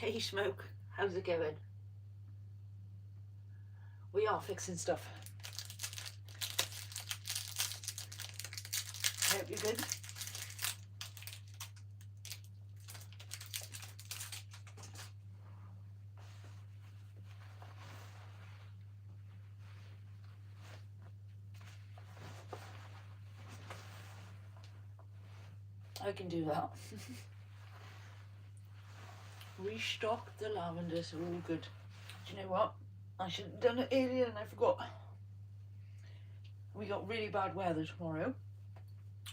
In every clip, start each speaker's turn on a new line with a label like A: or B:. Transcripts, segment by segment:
A: Hey Smoke, how's it going? We are fixing stuff. I hope you're good. I can do that. Restock the lavender, so all good. Do you know what? I should have done it earlier and I forgot. We got really bad weather tomorrow.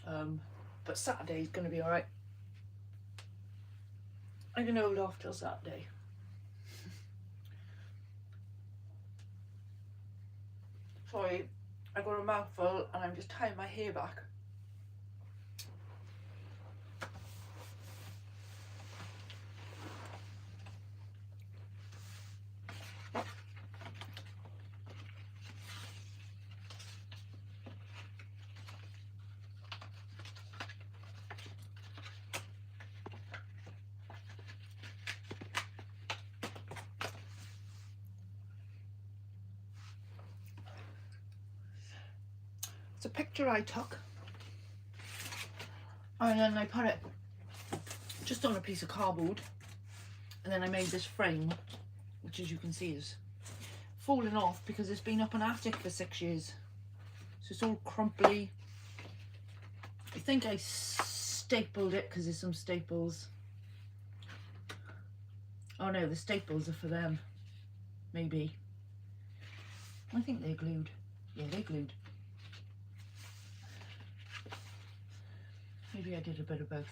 A: But Saturday's going to be alright. I'm going to hold off till Saturday. Sorry, I got a mouthful and I'm just tying my hair back. It's a picture I took and then I put it just on a piece of cardboard, and then I made this frame, which as you can see is falling off because it's been up an attic for 6 years, so it's all crumply. I think I stapled it because there's some staples. Oh no, the staples are for them, maybe. I think they're glued. Yeah, they're glued. Maybe I did a bit of both.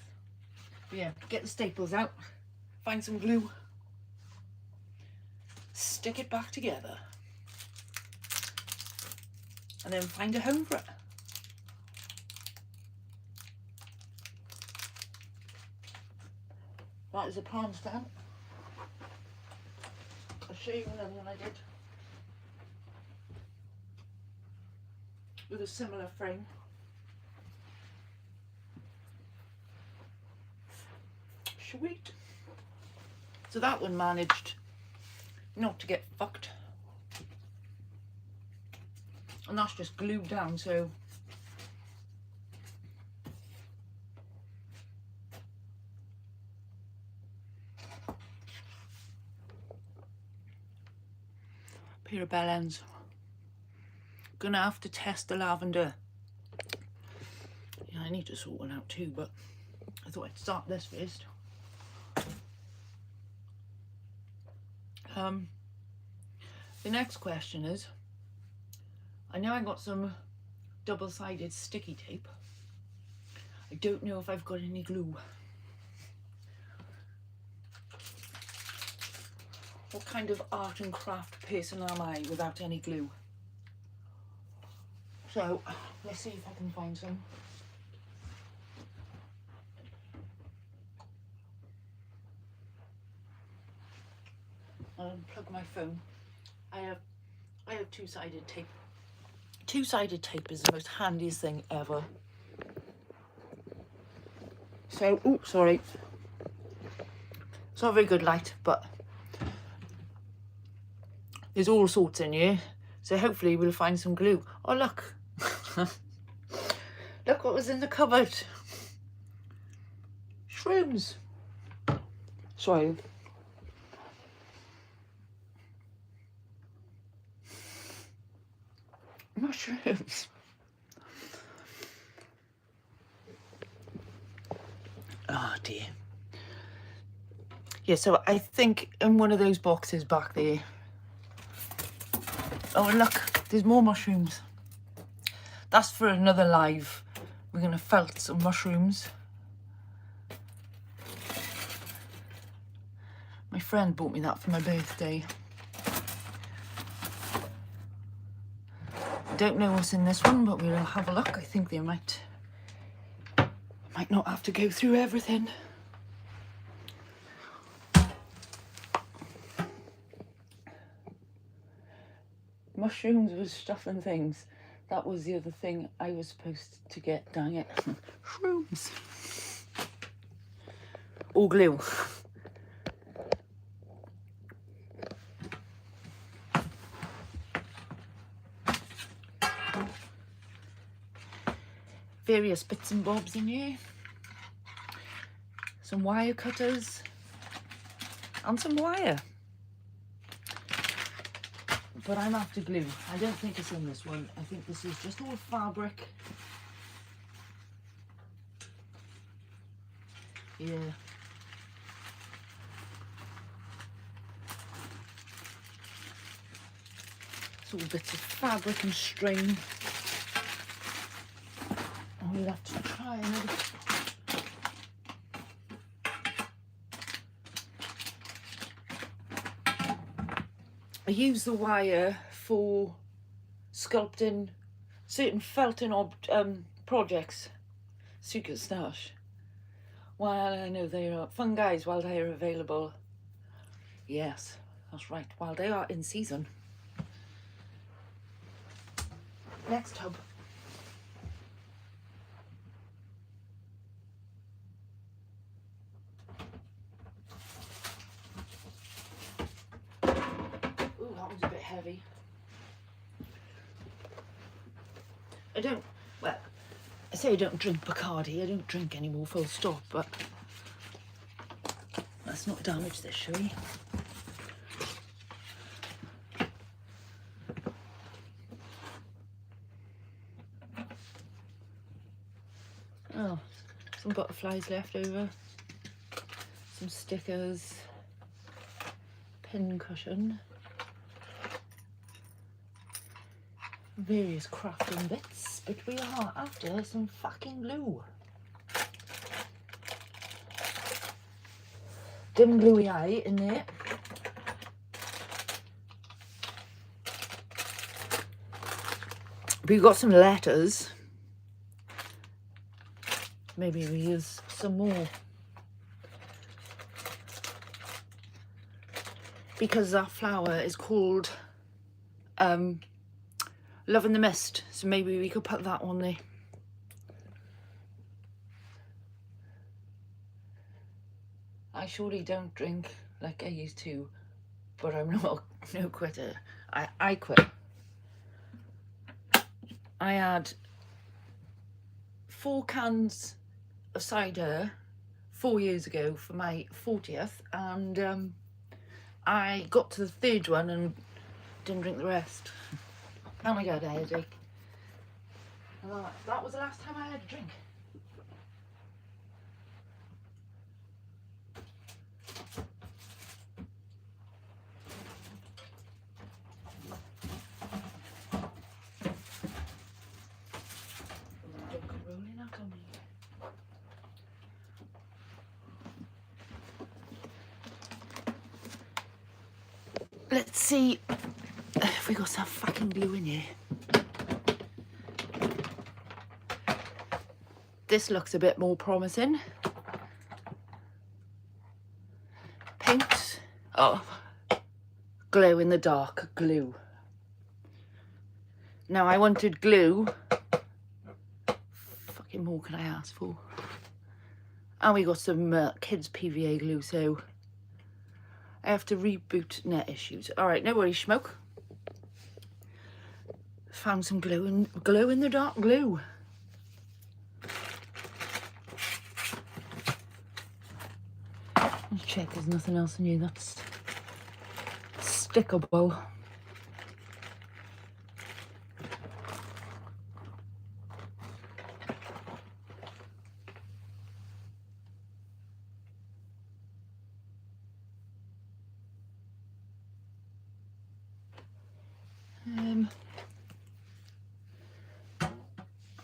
A: But yeah, get the staples out, find some glue, stick it back together, and then find a home for it. That is a palm stand. I'll show you another one I did with a similar frame. Sweet. So that one managed not to get fucked, and that's just glued down, so pair of bell ends. Gonna have to test the lavender. Yeah, I need to sort one out too, but I thought I'd start this first. The next question is, I know I got some double-sided sticky tape. I don't know if I've got any glue. What kind of art and craft person am I without any glue? So let's see if I can find some. I'll unplug my phone. I have two-sided tape. Two-sided tape is the most handiest thing ever. So, oh, sorry. It's not a very good light, but there's all sorts in here. So hopefully we'll find some glue. Oh, look. Look what was in the cupboard. Shrooms. Sorry. Mushrooms. Oh dear. Yeah, so I think in one of those boxes back there. Oh look, there's more mushrooms. That's for another live. We're gonna felt some mushrooms. My friend bought me that for my birthday. I don't know what's in this one, but we'll have a look. I think they might not have to go through everything. Mushrooms with stuff and things. That was the other thing I was supposed to get, dang it. Shrooms. Or glue. various bits and bobs in here. Some wire cutters and some wire. But I'm after glue. I don't think it's in this one. I think this is just all fabric. Yeah. It's all bits of fabric and string. And we'll have to try another. I use the wire for sculpting certain felting projects, Secret Stash. While I know they are fun guys, while they are available. Yes, that's right, while they are in season. Next tub. Ooh, that one's a bit heavy. I say I don't drink Bacardi, I don't drink anymore, full stop, but let's not damage this, shall we? Oh, some butterflies left over, some stickers, pin cushion, various crafting bits, but we are after some fucking glue. Dim gluey eye in there. We've got some letters. Maybe we use some more. Because that flower is called Love in the Mist, so maybe we could put that on there. I surely don't drink like I used to, but I'm not no quitter. I quit. I had 4 cans of cider 4 years ago for my 40th, and I got to the 3rd one and didn't drink the rest. Oh my god, I had a headache. That was the last time I had a drink. Rolling out on me. Let's see if we got some fucking glue in here. This looks a bit more promising. Paint. Oh, glow in the dark glue. Now I wanted glue. Fucking more can I ask for? And we got some kids PVA glue, so I have to reboot net issues. All right, no worries, smoke. Found some glow in the dark glue. Let's check there's nothing else in here that's stickable.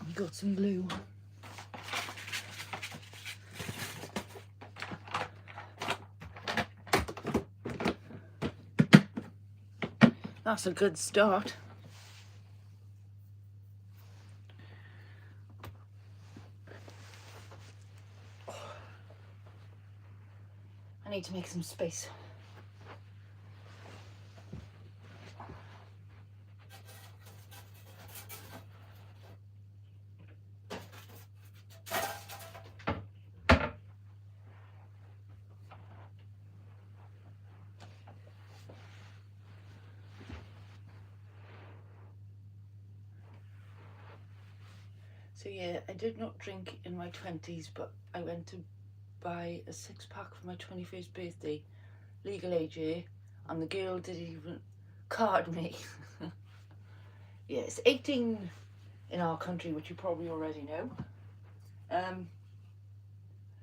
A: We got some glue. That's a good start. I need to make some space. So yeah, I did not drink in my 20s, but I went to buy a 6-pack for my 21st birthday, legal age here, and the girl didn't even card me. Yeah, it's 18 in our country, which you probably already know.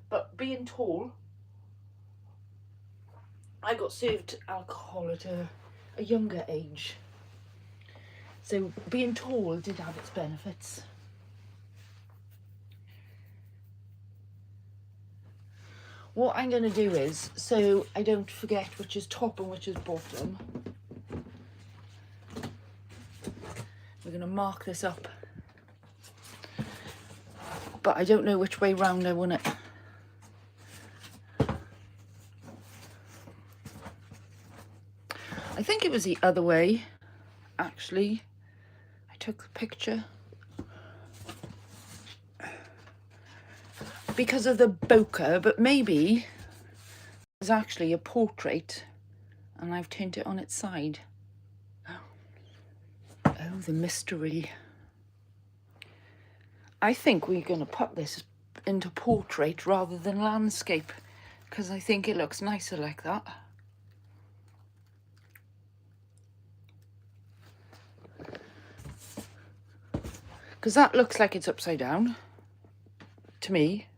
A: But being tall, I got served alcohol at a younger age. So being tall did have its benefits. What I'm going to do is, so I don't forget which is top and which is bottom, we're going to mark this up. But I don't know which way round I want it. I think it was the other way, actually. I took the picture. Because of the bokeh, but maybe it's actually a portrait and I've turned it on its side. Oh, the mystery. I think we're going to put this into portrait rather than landscape because I think it looks nicer like that. Because that looks like it's upside down to me.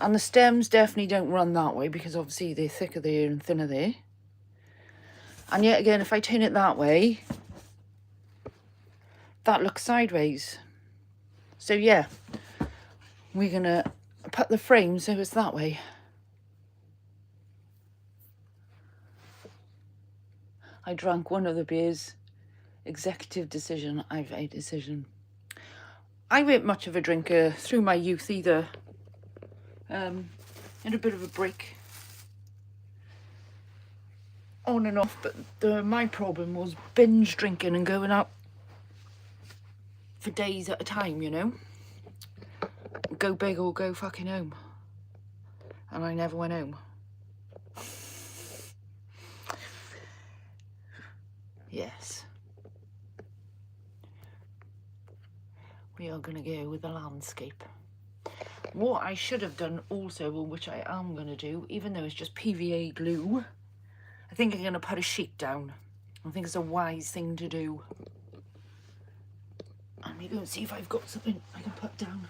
A: And the stems definitely don't run that way because obviously they're thicker there and thinner there. And yet again, if I turn it that way, that looks sideways. So yeah, we're gonna put the frame so it's that way. I drank one of the beers. Executive decision, I've a decision. I weren't much of a drinker through my youth either. Had a bit of a break on and off, but my problem was binge drinking and going out for days at a time, you know. Go big or go fucking home. And I never went home. Yes. We are going to go with the landscape. What I should have done also, which I am going to do, even though it's just PVA glue, I think I'm going to put a sheet down. I think it's a wise thing to do. Let me go and see if I've got something I can put down.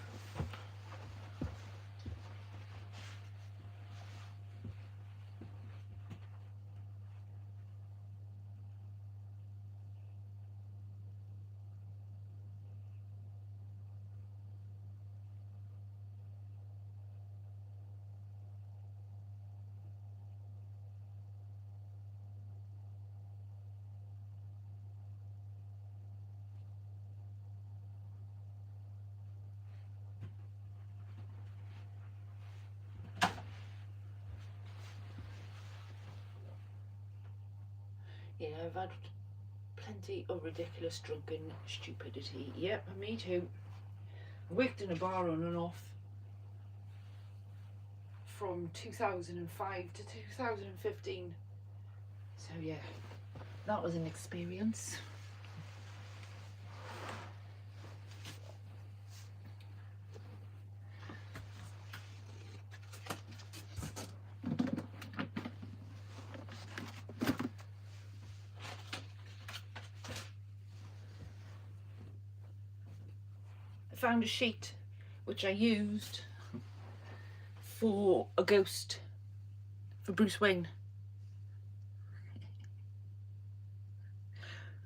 A: Yeah, I've had plenty of ridiculous drunken stupidity. Yep, me too. I worked in a bar on and off from 2005 to 2015. So yeah, that was an experience. I found a sheet which I used for a ghost for Bruce Wayne.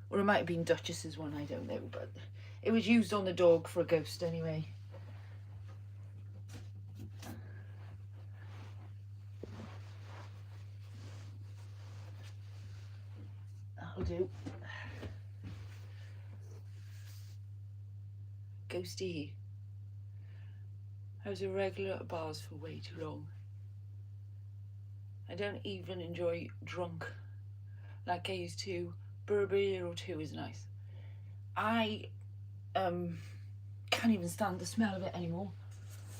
A: Or it might have been Duchess's one, I don't know, but it was used on the dog for a ghost anyway. That'll do. Ghosty. I was a regular at bars for way too long. I don't even enjoy drunk like I used to. Beer or two is nice. I can't even stand the smell of it anymore,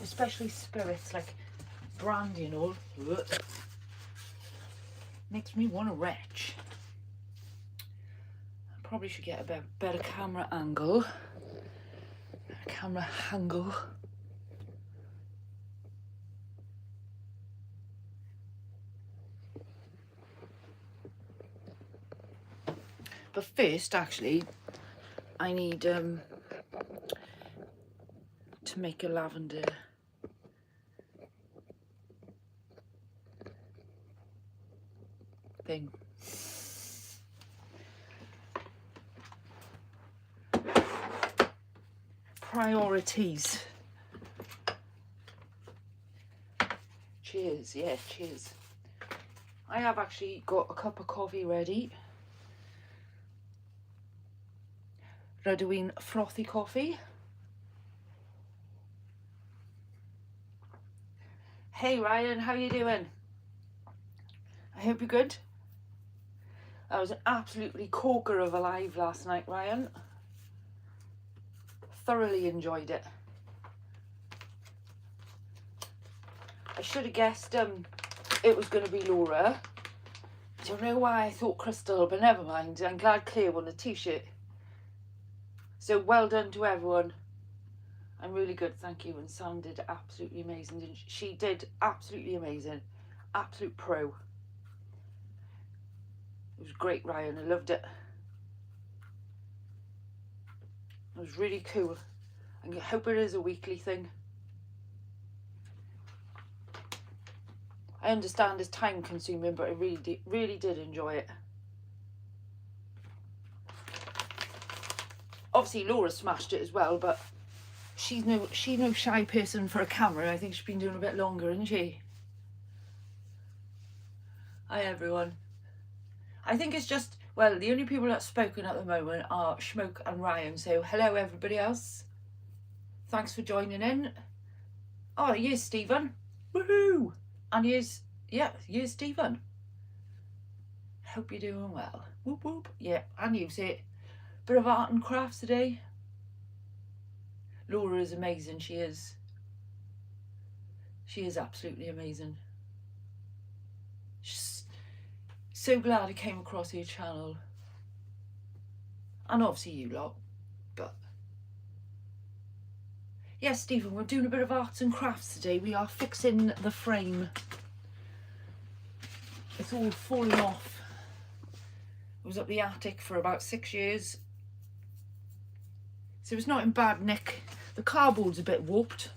A: especially spirits like brandy and all. Makes me want to retch. Probably should get a better camera angle. But first, actually, I need to make a lavender thing. Priorities. Cheers, yeah, cheers. I have actually got a cup of coffee ready. Rydwin frothy coffee. Hey Ryan, how you doing? I hope you're good. That was an absolutely corker of a live last night, Ryan. Thoroughly enjoyed it. I should have guessed it was going to be Laura. I don't know why I thought Crystal, but never mind. I'm glad Claire won the t-shirt. So well done to everyone. I'm really good, thank you. And Sam did absolutely amazing, didn't she? She did absolutely amazing. Absolute pro. It was great, Ryan. I loved it. It was really cool. I hope it is a weekly thing. I understand it's time consuming, but I really did enjoy it. Obviously Laura smashed it as well, but she's no shy person for a camera. I think she's been doing a bit longer, isn't she? Hi everyone. I think it's just, well, the only people that's spoken at the moment are Schmoke and Ryan, so hello everybody else. Thanks for joining in. Oh, here's Stephen. Woohoo! And here's Stephen. Hope you're doing well. Whoop whoop. Yeah, and you see it. Bit of art and crafts today. Laura is amazing, she is. She is absolutely amazing. She's so glad I came across your channel. And obviously you lot. But yes, Stephen, we're doing a bit of arts and crafts today. We are fixing the frame. It's all falling off. It was up the attic for about 6 years. So it's not in bad nick. The cardboard's a bit warped.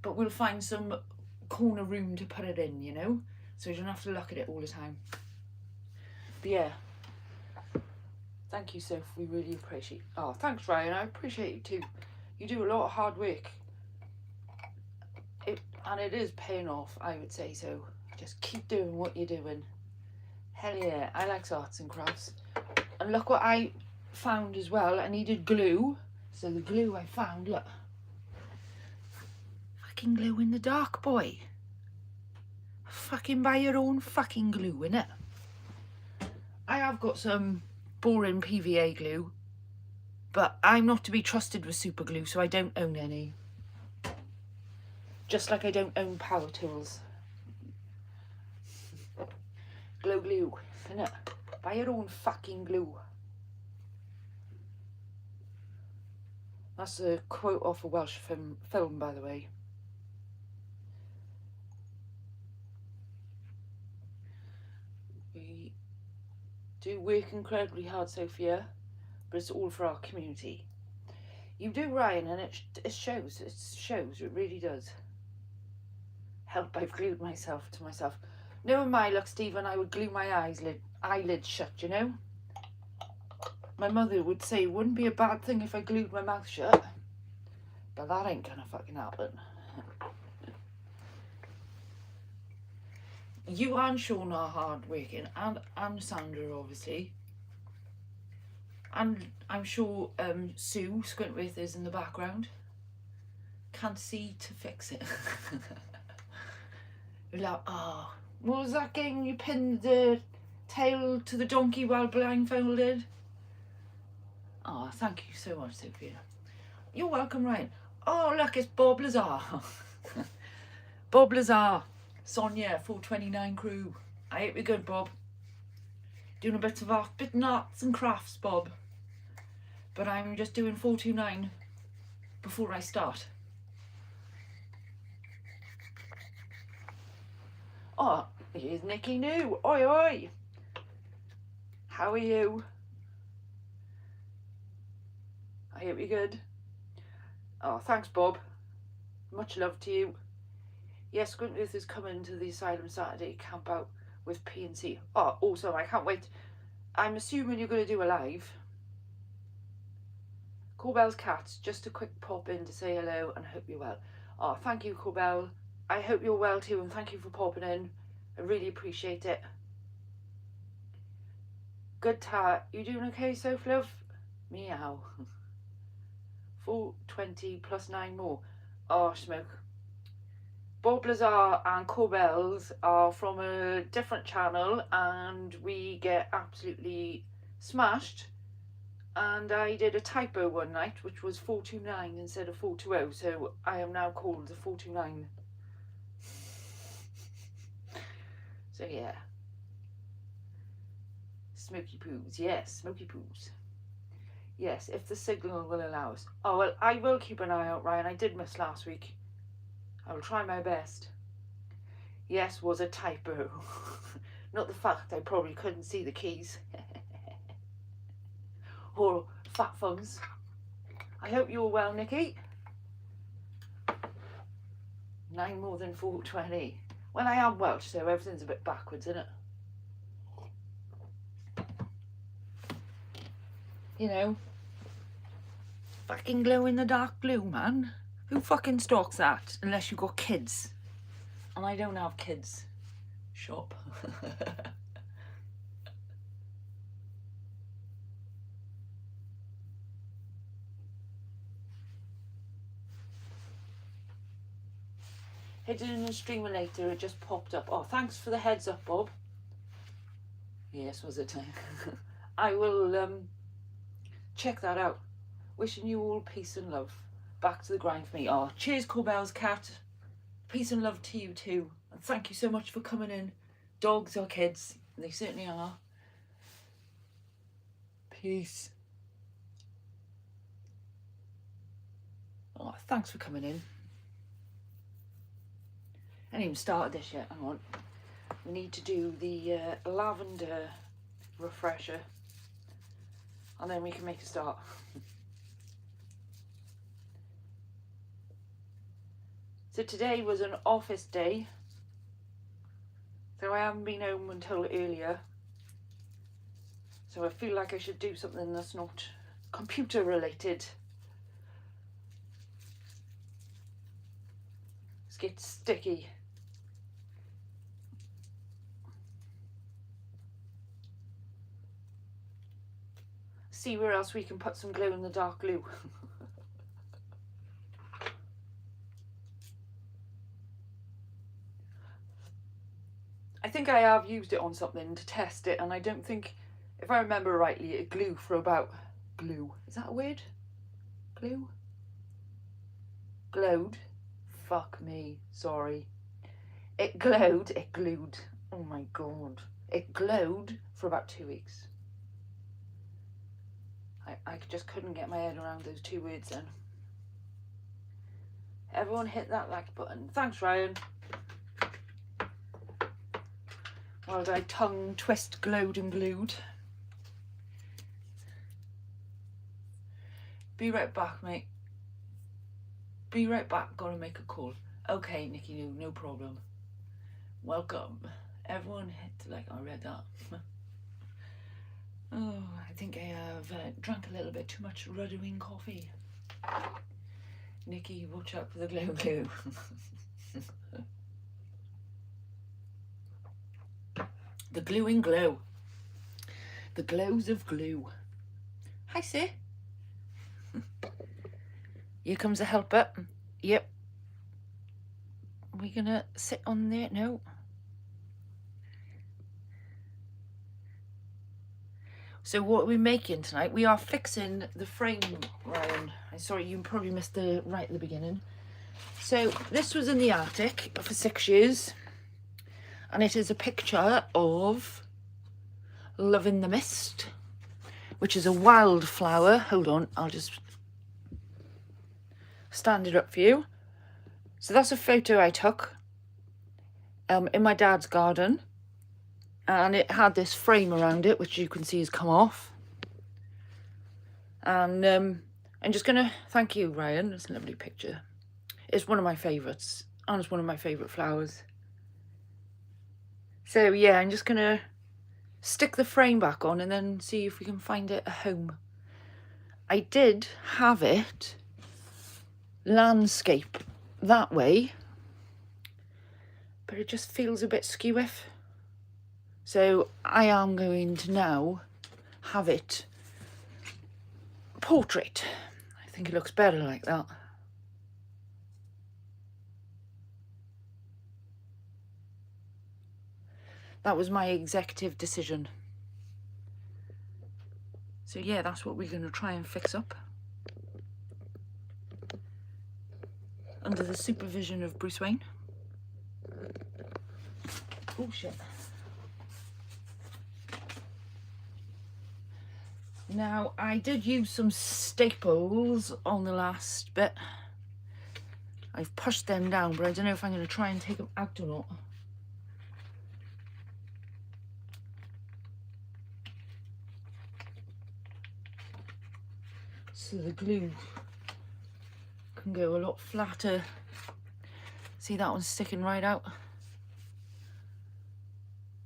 A: But we'll find some corner room to put it in, you know? So you don't have to look at it all the time. But yeah. Thank you, Soph. We really appreciate. Oh, thanks, Ryan. I appreciate you too. You do a lot of hard work. And it is paying off, I would say so. Just keep doing what you're doing. Hell yeah. I like arts and crafts. And look what I found as well. I needed glue. So the glue I found, look. Fucking glue in the dark, boy. Fucking buy your own fucking glue, innit? I have got some boring PVA glue, but I'm not to be trusted with super glue, so I don't own any. Just like I don't own power tools. Glue, innit? Buy your own fucking glue. That's a quote off a Welsh film, by the way. We do work incredibly hard, Sophia, but it's all for our community. You do, Ryan, and it shows. It shows. It really does. Help, I've glued myself to myself. Knowing my luck, Stephen, I would glue my eyelids shut, you know? My mother would say it wouldn't be a bad thing if I glued my mouth shut. But that ain't gonna fucking happen. You and Sean are hard working, and Sandra, obviously. And I'm sure Sue Squintworth is in the background. Can't see to fix it. You're like, oh, what was that game you pinned the tail to the donkey while blindfolded? Oh, thank you so much, Sophia. You're welcome, Ryan. Oh, look, it's Bob Lazar. Bob Lazar. Sonia, 429 crew. I hope you're good, Bob. doing a bit of arts and crafts, Bob. But I'm just doing 429 before I start. Oh, here's Nikki New. Oi, oi. How are you? I hope you're good. Oh, thanks, Bob. Much love to you. Yes, Gruntworth is coming to the asylum Saturday camp out with P&C. Oh, awesome. I can't wait. I'm assuming you're going to do a live. Corbell's Cats, just a quick pop in to say hello and hope you're well. Oh, thank you, Corbell. I hope you're well too, and thank you for popping in. I really appreciate it. Good tat. You doing okay, Soph Love? Meow. 420 plus 9 more. Oh, smoke. Bob Lazar and Corbell's are from a different channel, and we get absolutely smashed. And I did a typo one night, which was 429 instead of 420, so I am now called the 429. So yeah. Smoky poos, yes, smoky poos. Yes, if the signal will allow us. Oh, well, I will keep an eye out, Ryan. I did miss last week. I will try my best. Yes, was a typo. Not the fact I probably couldn't see the keys. Or fat thumbs. I hope you're well, Nikki. 9 more than 420. Well, I am Welsh, so everything's a bit backwards, isn't it? You know. Fucking glow in the dark blue, man. Who fucking stalks that? Unless you've got kids. And I don't have kids. Shop. Hidden in a streamer later, it just popped up. Oh, thanks for the heads up, Bob. Yes, was it? I will check that out. Wishing you all peace and love. Back to the grind for me. Oh, cheers, Corbell's Cat. Peace and love to you too. And thank you so much for coming in. Dogs or kids, they certainly are. Peace. Oh, thanks for coming in. I haven't even started this yet. Hang on. We need to do the lavender refresher. And then we can make a start. So today was an office day. So I haven't been home until earlier. So I feel like I should do something that's not computer related. Let's get sticky. See where else we can put some glow in the dark glue. I think I have used it on something to test it, and I don't think, if I remember rightly, it glue for about, glue, is that a word? Glue? Glowed? Fuck me, sorry. It glowed, it glued, oh my god. It glowed for about 2 weeks. I just couldn't get my head around those 2 words then. Everyone hit that like button. Thanks, Ryan. While I tongue twist, glowed and glued. Be right back, mate. Be right back, gotta make a call. Okay, Nikki, no problem. Welcome. Everyone hit like, I read that. Oh, I think I have drank a little bit too much Red Wing coffee. Nikki, watch out for the glow glue. The gluing glow. The glows of glue. Hi, sir. Here comes a helper. Yep. Are we gonna sit on there? No. So what are we making tonight? We are fixing the frame, Ryan. I'm sorry, you probably missed the right at the beginning. So this was in the attic for 6 years. And it is a picture of Love in the Mist, which is a wildflower. Hold on, I'll just stand it up for you. So that's a photo I took in my dad's garden, and it had this frame around it, which you can see has come off. And I'm just gonna thank you, Ryan. It's a lovely picture. It's one of my favourites, and it's one of my favourite flowers. So yeah, I'm just gonna stick the frame back on and then see if we can find it a home. I did have it landscape that way, but it just feels a bit skew-iff. So I am going to now have it portrait. I think it looks better like that. That was my executive decision. So yeah, that's what we're going to try and fix up. Under the supervision of Bruce Wayne. Oh shit. Now, I did use some staples on the last bit. I've pushed them down, but I don't know if I'm going to try and take them out or not. So the glue can go a lot flatter. See, that one's sticking right out.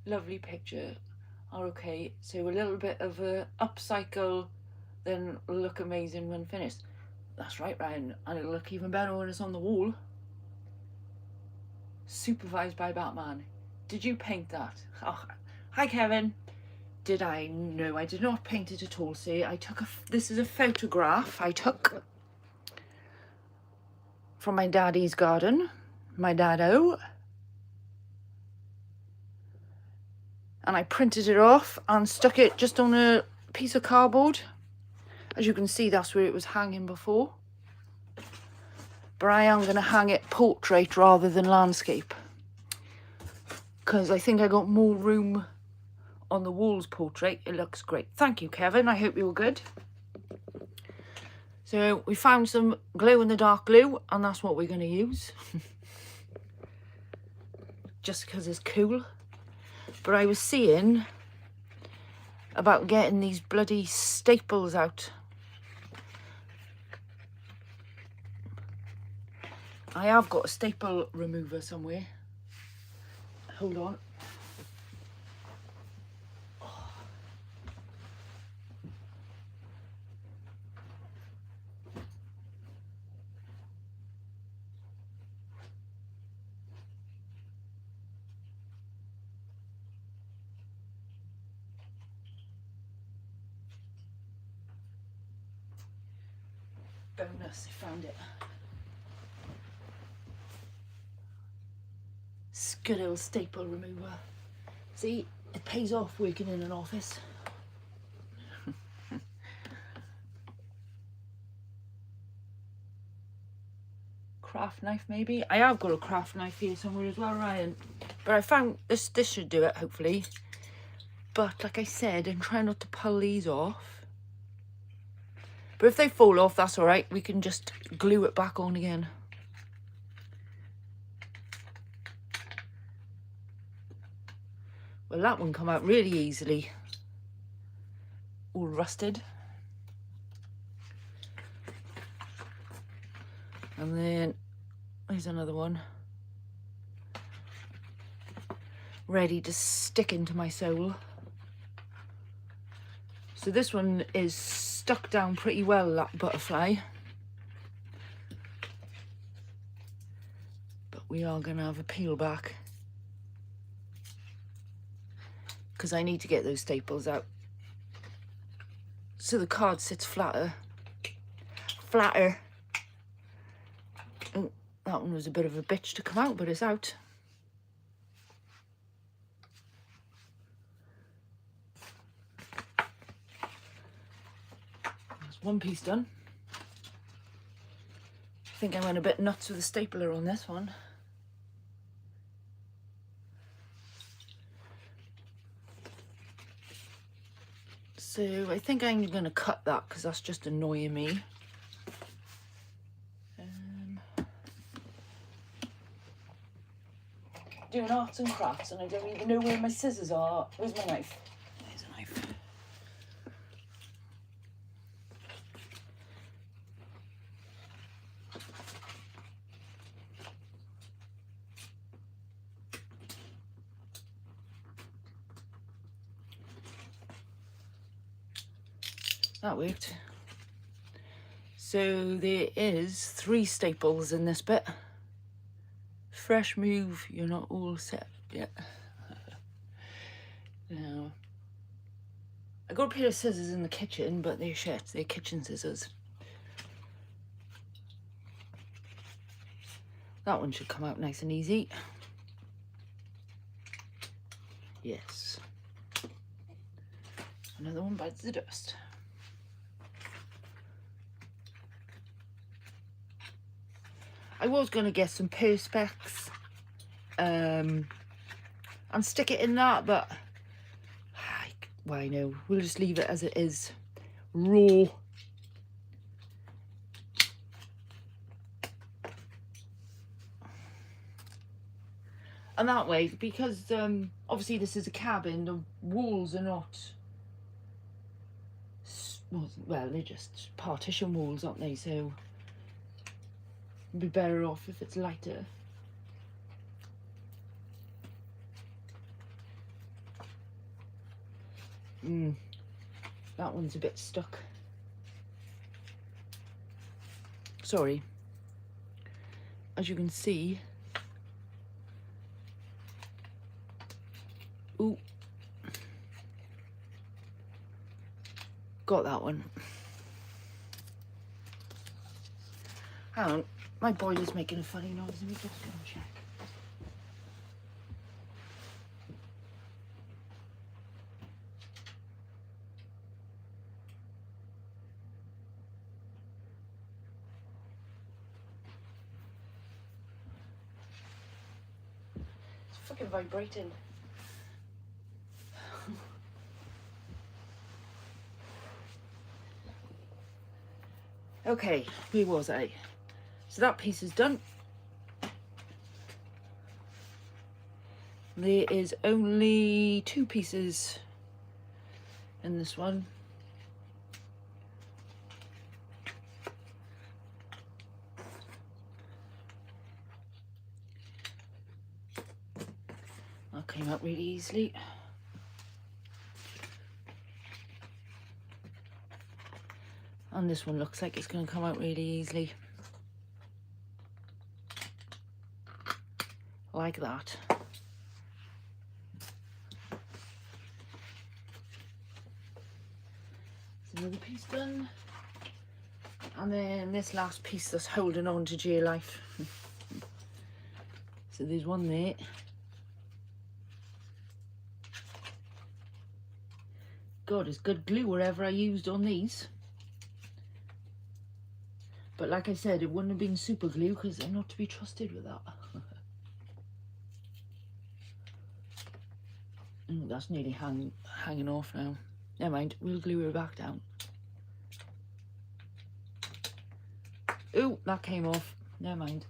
A: Lovely picture. Okay, so a little bit of a upcycle, then look amazing when finished. That's right, Ryan, and it'll look even better when it's on the wall. Supervised by Batman. Did you paint that? Oh, hi Kevin. Did I? No, I did not paint it at all. See, I took this is a photograph I took from my daddy's garden, my daddo. And I printed it off and stuck it just on a piece of cardboard. As you can see, that's where it was hanging before. But I am going to hang it portrait rather than landscape, because I think I got more room on the walls portrait. It looks great. Thank you, Kevin. I hope you're good. So we found some glow-in-the-dark glue, and that's what we're going to use. Just because it's cool. But I was seeing about getting these bloody staples out. I have got a staple remover somewhere. Hold on. Bonus, I found it. Good old staple remover. See, it pays off working in an office. Craft knife maybe? I have got a craft knife here somewhere as well, Ryan. But I found this should do it, hopefully. But like I said, I'm trying not to pull these off. But if they fall off, that's alright. We can just glue it back on again. Well, that one come out really easily. All rusted. And then, there's another one. Ready to stick into my sole. So this one is stuck down pretty well, that butterfly. But we are going to have a peel back, because I need to get those staples out so the card sits flatter. Oh, that one was a bit of a bitch to come out, but it's out. That's one piece done. I think I went a bit nuts with the stapler on this one. So I think I'm going to cut that because that's just annoying me. Doing arts and crafts and I don't even know where my scissors are. Where's my knife? There's a knife. That worked. So there is 3 staples in this bit. Fresh move, you're not all set yet. Now, I got a pair of scissors in the kitchen, but they're shit. They're kitchen scissors. That one should come out nice and easy. Yes. Another one bites the dust. I was going to get some perspex and stick it in that, but why no? We'll just leave it as it is, raw. And that way, because obviously this is a cabin, the walls are not, well, they're just partition walls, aren't they? So it'd be better off if it's lighter. That one's a bit stuck. Sorry. As you can see, ooh, got that one. Hang on, my boiler's making a funny noise. Let me just go and check. It's fucking vibrating. Okay, where was I? So that piece is done. There is only 2 pieces in this one. That came out really easily. And this one looks like it's going to come out really easily. Like that. There's another piece done. And then this last piece that's holding on to Dear Life. So there's one there. God, it's good glue wherever I used on these. But like I said, it wouldn't have been super glue because I'm not to be trusted with that. That's nearly hanging off now. Never mind, we'll glue her back down. Ooh, that came off. Never mind.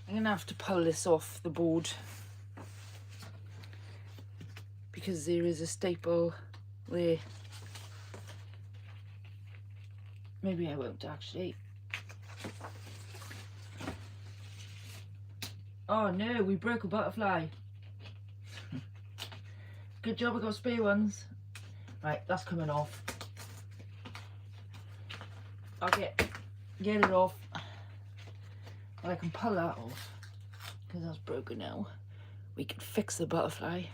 A: I'm going to have to pull this off the board because there is a staple there. Maybe I won't actually. Oh no, we broke a butterfly. Good job I got spare ones. Right, that's coming off. I'll get it off. Well, I can pull that off because that's broken now. We can fix the butterfly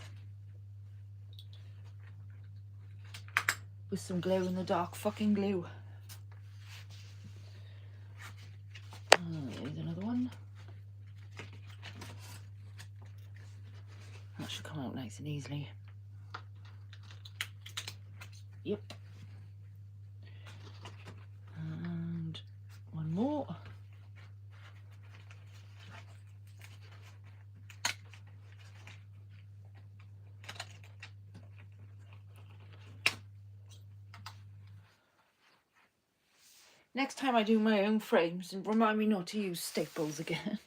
A: with some glow in the dark fucking glue. There's another one. That should come out nice and easily. Yep. And one more. Next time I do my own frames, and remind me not to use staples again.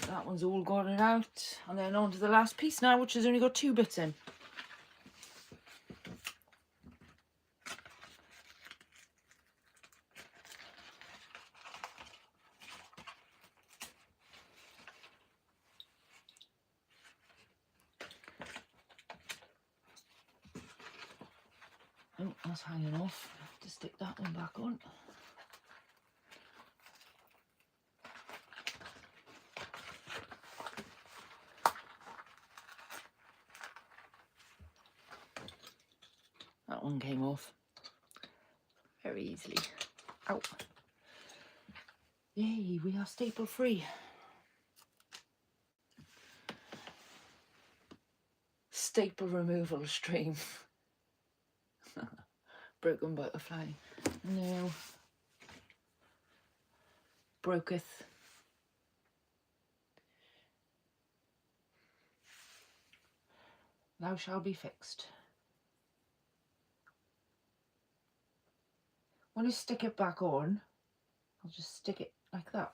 A: That one's all got it out. And then on to the last piece now, which has only got 2 bits in. Oh, that's hanging off. I have to stick that one back on. That one came off very easily. Ow. Yay, we are staple free. Staple removal stream. Broken butterfly. No. Broketh. Thou shall be fixed. When I stick it back on, I'll just stick it like that.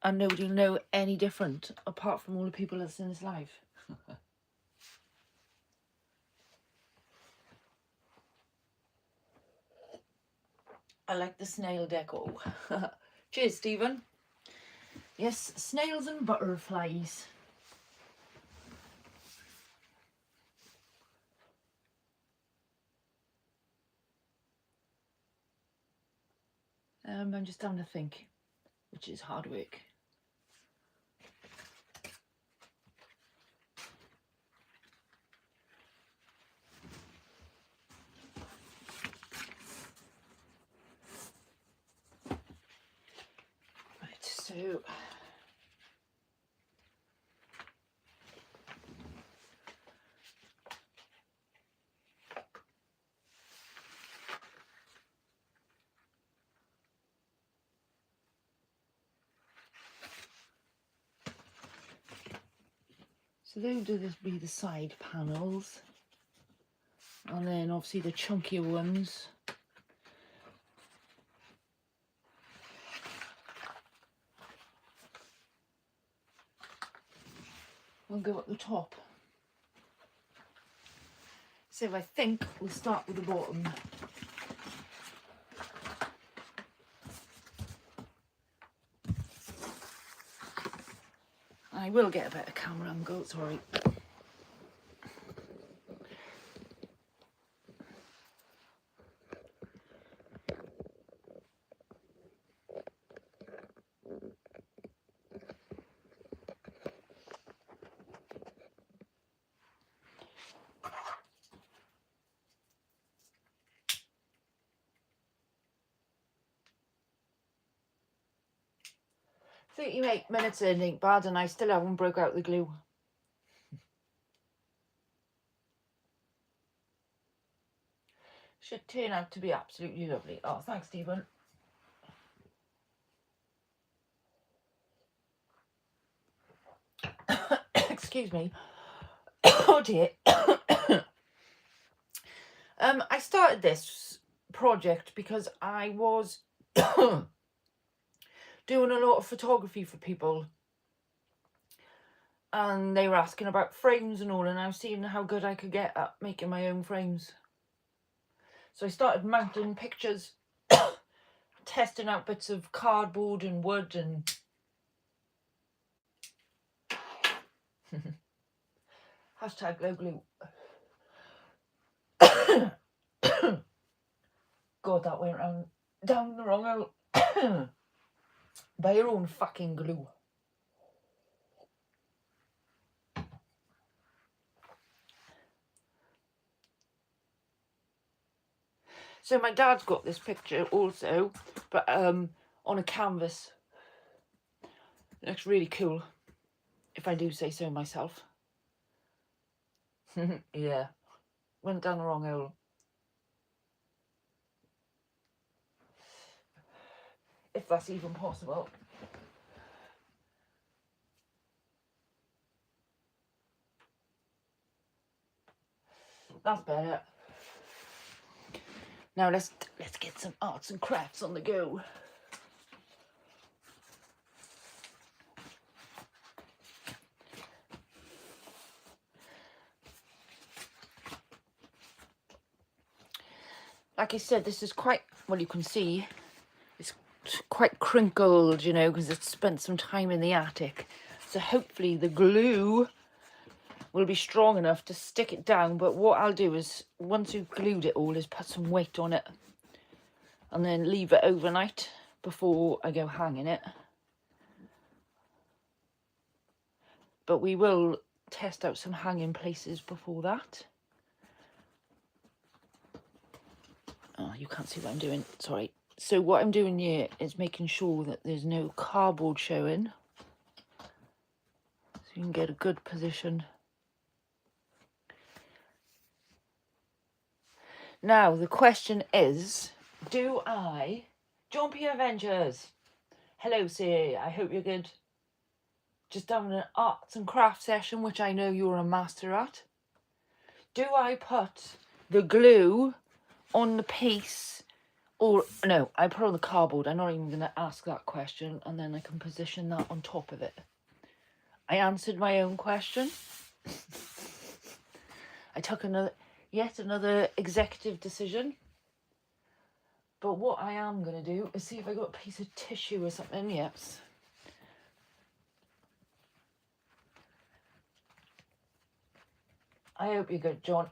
A: And nobody will know any different apart from all the people that's in this live. I like the snail deco. Cheers, Stephen. Yes, snails and butterflies. I'm just having to think, which is hard work. Right, so they'll do this be the side panels, and then obviously the chunkier ones will go at the top. So I think we'll start with the bottom. I will get a better camera angle, sorry. "38 minutes in ain't bad, and I still haven't broke out the glue." Should turn out to be absolutely lovely. Oh, thanks, Stephen. Excuse me. Oh dear. I started this project because I was doing a lot of photography for people, and they were asking about frames and all, and I was seeing how good I could get at making my own frames. So I started mounting pictures, testing out bits of cardboard and wood and hashtag low glue. God, that went down the wrong hole. Buy your own fucking glue. So my dad's got this picture also, but on a canvas. It looks really cool, if I do say so myself. Yeah, went down the wrong hole. If that's even possible. That's better. Now let's get some arts and crafts on the go. Like I said, this is quite, well, you can see it's quite crinkled, you know, because it's spent some time in the attic. So hopefully the glue will be strong enough to stick it down. But what I'll do is, once you've glued it all, is put some weight on it and then leave it overnight before I go hanging it. But we will test out some hanging places before that. Oh, you can't see what I'm doing, sorry. So what I'm doing here is making sure that there's no cardboard showing, so you can get a good position. Now the question is, Jumpy Avengers, hello sir, I hope you're good. Just having an arts and crafts session, which I know you're a master at. Do I put the glue on the piece, or no, I put it on the cardboard? I'm not even going to ask that question, and then I can position that on top of it. I answered my own question. I took yet another executive decision. But what I am going to do is see if I got a piece of tissue or something. Yes. I hope you're good, John.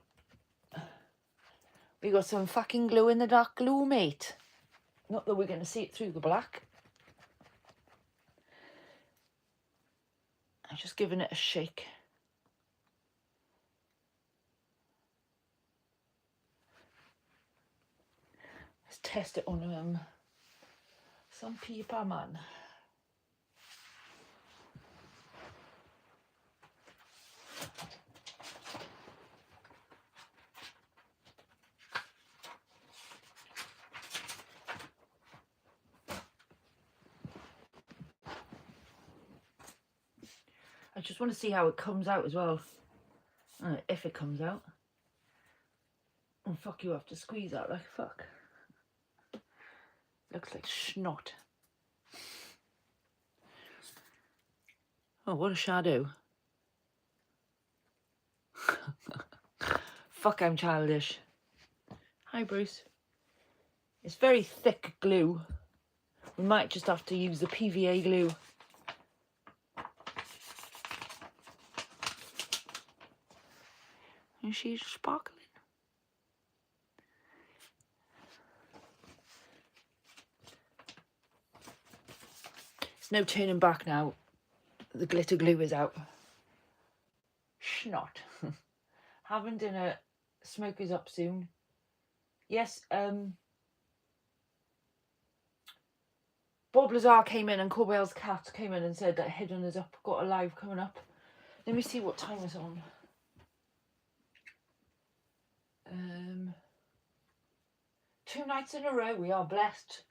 A: We got some fucking glow in the dark glue, mate. Not that we're going to see it through the black. I'm just giving it a shake. Let's test it on some paper, man. I just want to see how it comes out as well. If it comes out. And fuck, you have to squeeze out like fuck. Looks like snot. Oh, what a shadow. Fuck, I'm childish. Hi, Bruce. It's very thick glue. We might just have to use the PVA glue. And she's sparkling. There's no turning back now. The glitter glue is out. Snot. Having dinner. Smoker's up soon. Yes, Bob Lazar came in and Corbell's cat came in and said that Hidden is up, got a live coming up. Let me see what time it's on. 2 nights in a row, we are blessed.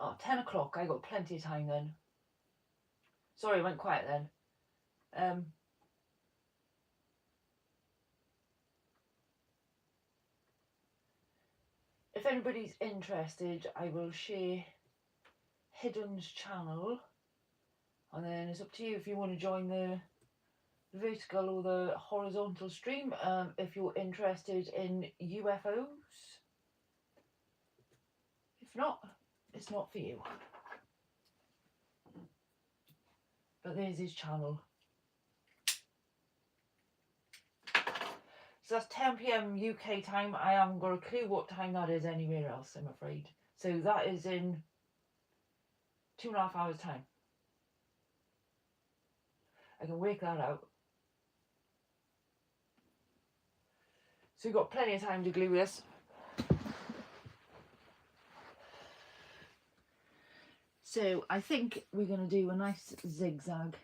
A: Oh, 10 o'clock, I got plenty of time then. Sorry, I went quiet then. If anybody's interested, I will share Hidden's channel, and then it's up to you if you want to join the vertical or the horizontal stream. If you're interested in UFOs. If not, it's not for you. But there's his channel. So that's 10 PM UK time. I haven't got a clue what time that is anywhere else, I'm afraid. So that is in 2.5 hours time. I can work that out. So we've got plenty of time to glue this. So I think we're going to do a nice zigzag.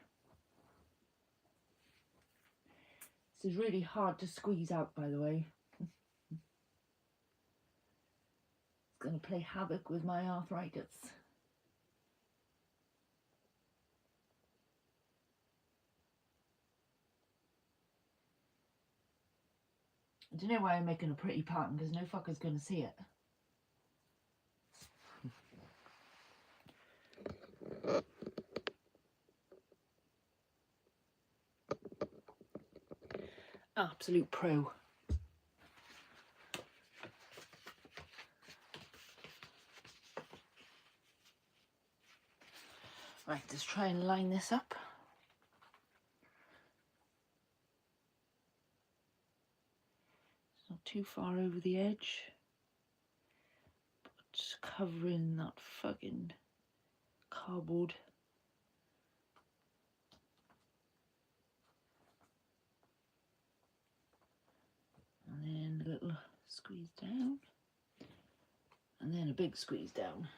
A: This is really hard to squeeze out, by the way. It's going to play havoc with my arthritis. I don't know why I'm making a pretty pattern, because no fucker's going to see it. Absolute pro. Right, let's try and line this up. It's not too far over the edge, but just covering that fucking cardboard. And then a little squeeze down, and then a big squeeze down.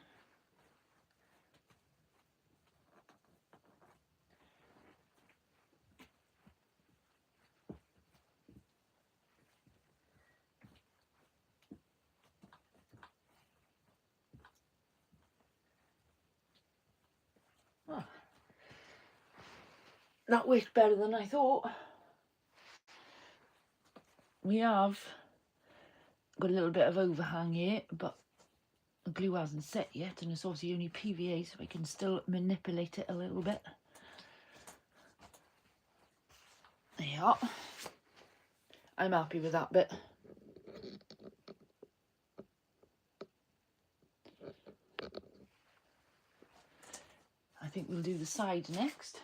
A: Oh, that worked better than I thought. We have got a little bit of overhang here, but the glue hasn't set yet, and it's obviously only PVA, so I can still manipulate it a little bit. There you are. I'm happy with that bit. I think we'll do the side next.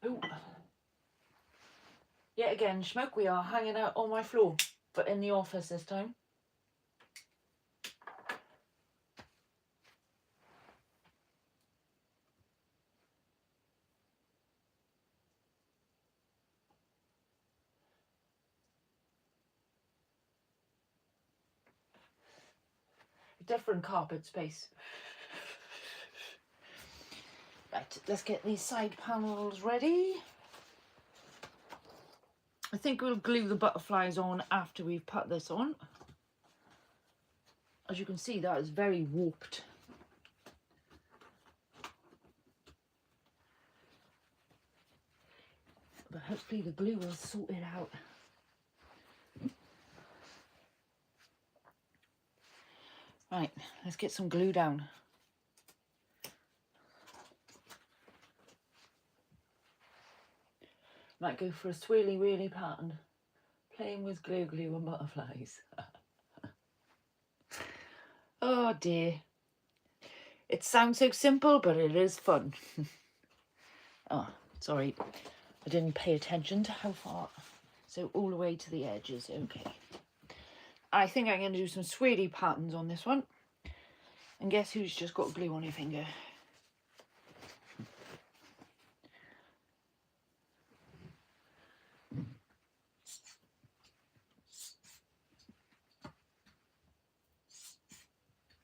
A: Oh, yet again, smoke we are hanging out on my floor, but in the office this time. Different carpet space. Right, let's get these side panels ready. I think we'll glue the butterflies on after we've put this on. As you can see, that is very warped. But hopefully the glue will sort it out. Right, let's get some glue down. Might go for a swirly whirly pattern. Playing with glue and butterflies. Oh dear. It sounds so simple, but it is fun. Oh, sorry. I didn't pay attention to how far. So all the way to the edges, okay. I think I'm going to do some swirly patterns on this one. And guess who's just got glue on your finger?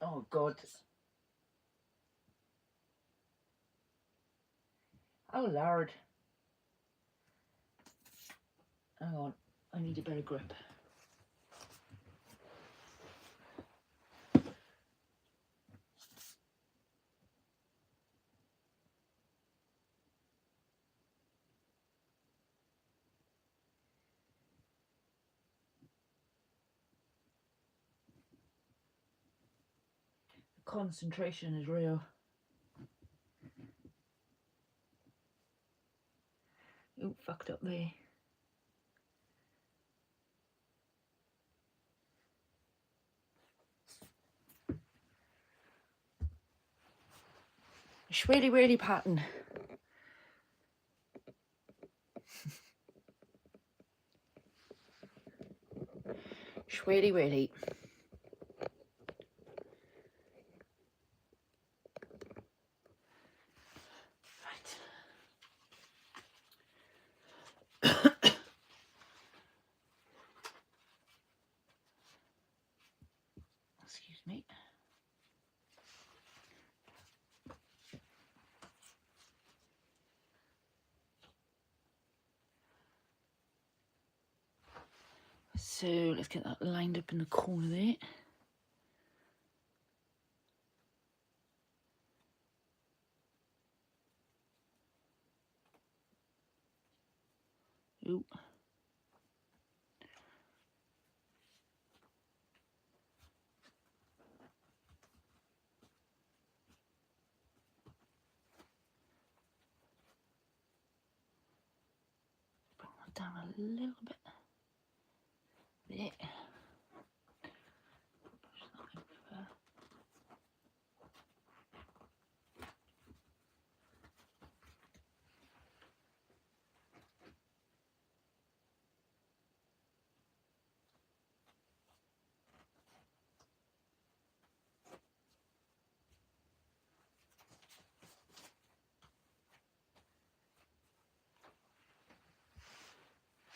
A: Oh God. Oh Lord. Hang on, I need a better grip. The concentration is real. Oh, fucked up there. Swirly whirly pattern. Twirly whirly. Right. Excuse me. So let's get that lined up in the corner there. Ooh. Bring that down a little bit. There. Push that over.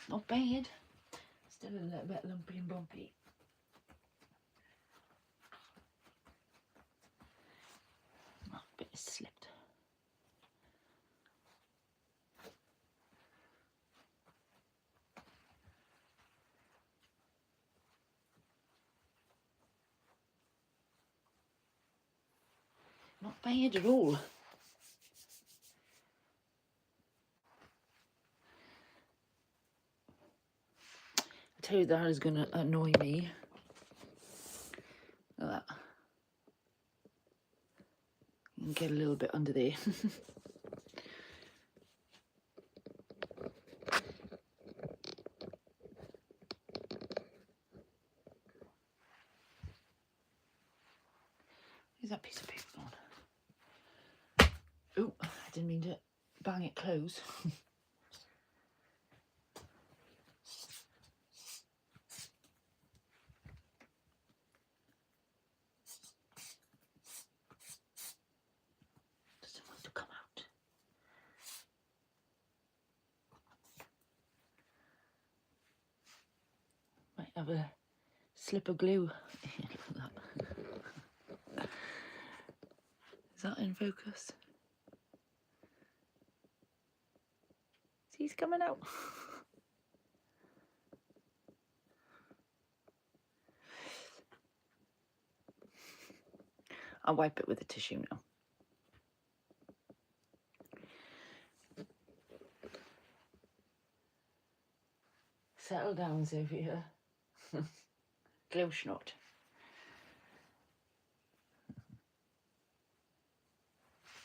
A: Not bad. Still a little bit lumpy and bumpy. That bit is slipped. Not bad at all. I tell you, that is going to annoy me. Look at that. You can get a little bit under there. Where's that piece of paper gone? Oh, I didn't mean to bang it close. Doesn't want to come out. Might have a slip of glue. Look at that. Is that in focus? See, he's coming out. I'll wipe it with a tissue now. Settle down, Sophia. Glue snot.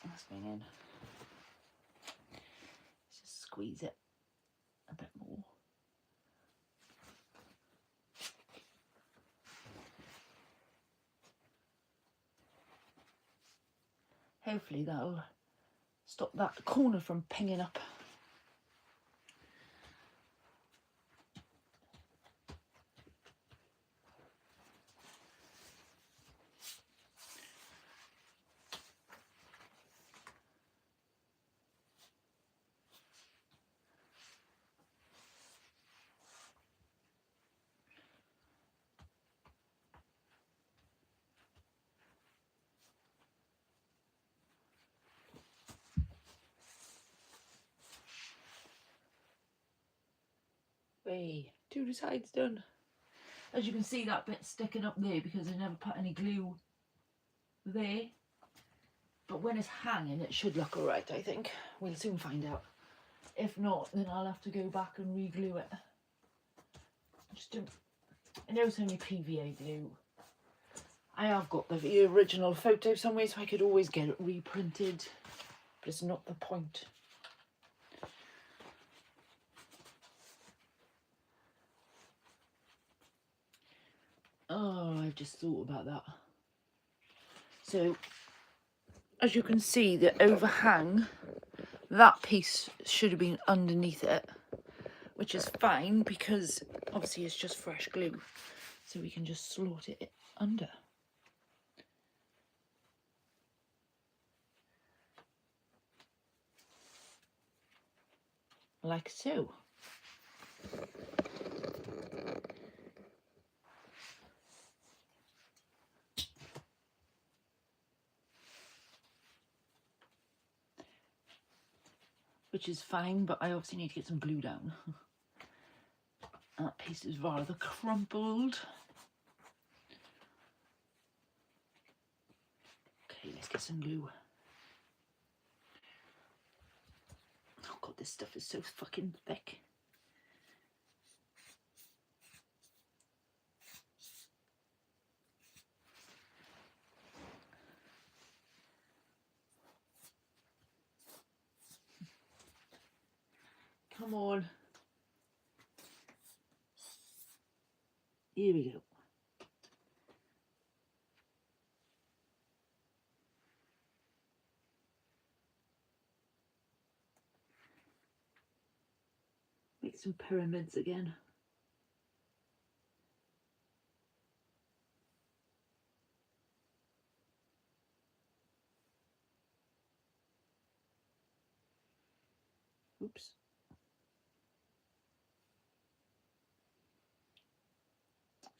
A: That's going in. Let's just squeeze it a bit more. Hopefully that'll stop that corner from pinging up. Hey, two the sides done. As you can see, that bit sticking up there because I never put any glue there. But when it's hanging, it should look alright, I think. We'll soon find out. If not, then I'll have to go back and re-glue it. I know it's only PVA glue. I have got the original photo somewhere, so I could always get it reprinted. But it's not the point. Oh, I've just thought about that. So, as you can see, the overhang, that piece should have been underneath it, which is fine because obviously it's just fresh glue. so we can just slot it under. Like so. Which is fine, but I obviously need to get some glue down. That piece is rather crumpled. Okay, let's get some glue. Oh god, this stuff is so fucking thick. Come on. Here we go. Make some pyramids again. Oops.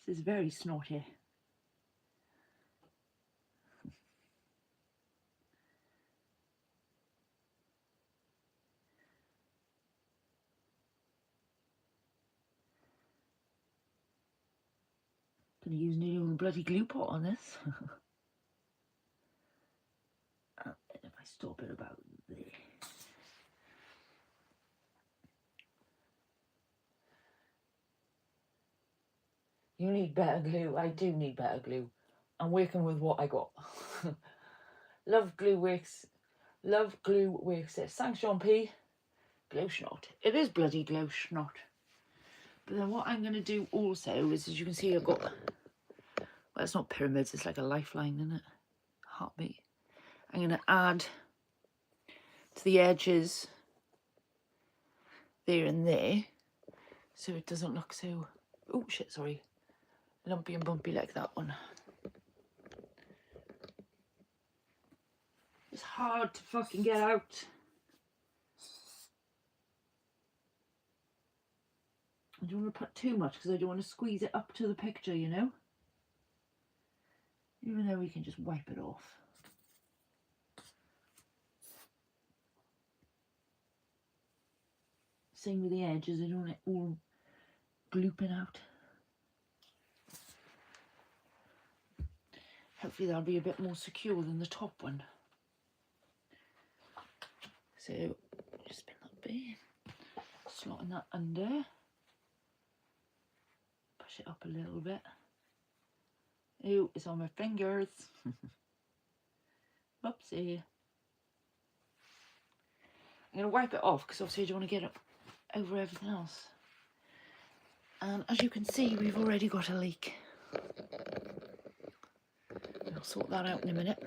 A: This is very snotty. Gonna use nearly all the bloody glue pot on this. If I stop it about there. You need better glue. I do need better glue. I'm working with what I got. Love glue works. Love glue works. Thanks, John P. Glow snot. It is bloody glow snot. But then what I'm going to do also is, as you can see, I've got... Well, it's not pyramids. It's like a lifeline, isn't it? Heartbeat. I'm going to add to the edges there and there, so it doesn't look so... Oh, shit, sorry. Lumpy and bumpy like that one. It's hard to fucking get out. I don't want to put too much because I don't want to squeeze it up to the picture, you know? Even though we can just wipe it off. Same with the edges, I don't want it all glooping out. Hopefully that'll be a bit more secure than the top one. So, just spin that bit, slotting that under, push it up a little bit. Oh, it's on my fingers. Whoopsie. I'm going to wipe it off because obviously I don't want to get it over everything else. And as you can see, we've already got a leak. I'll sort that out in a minute.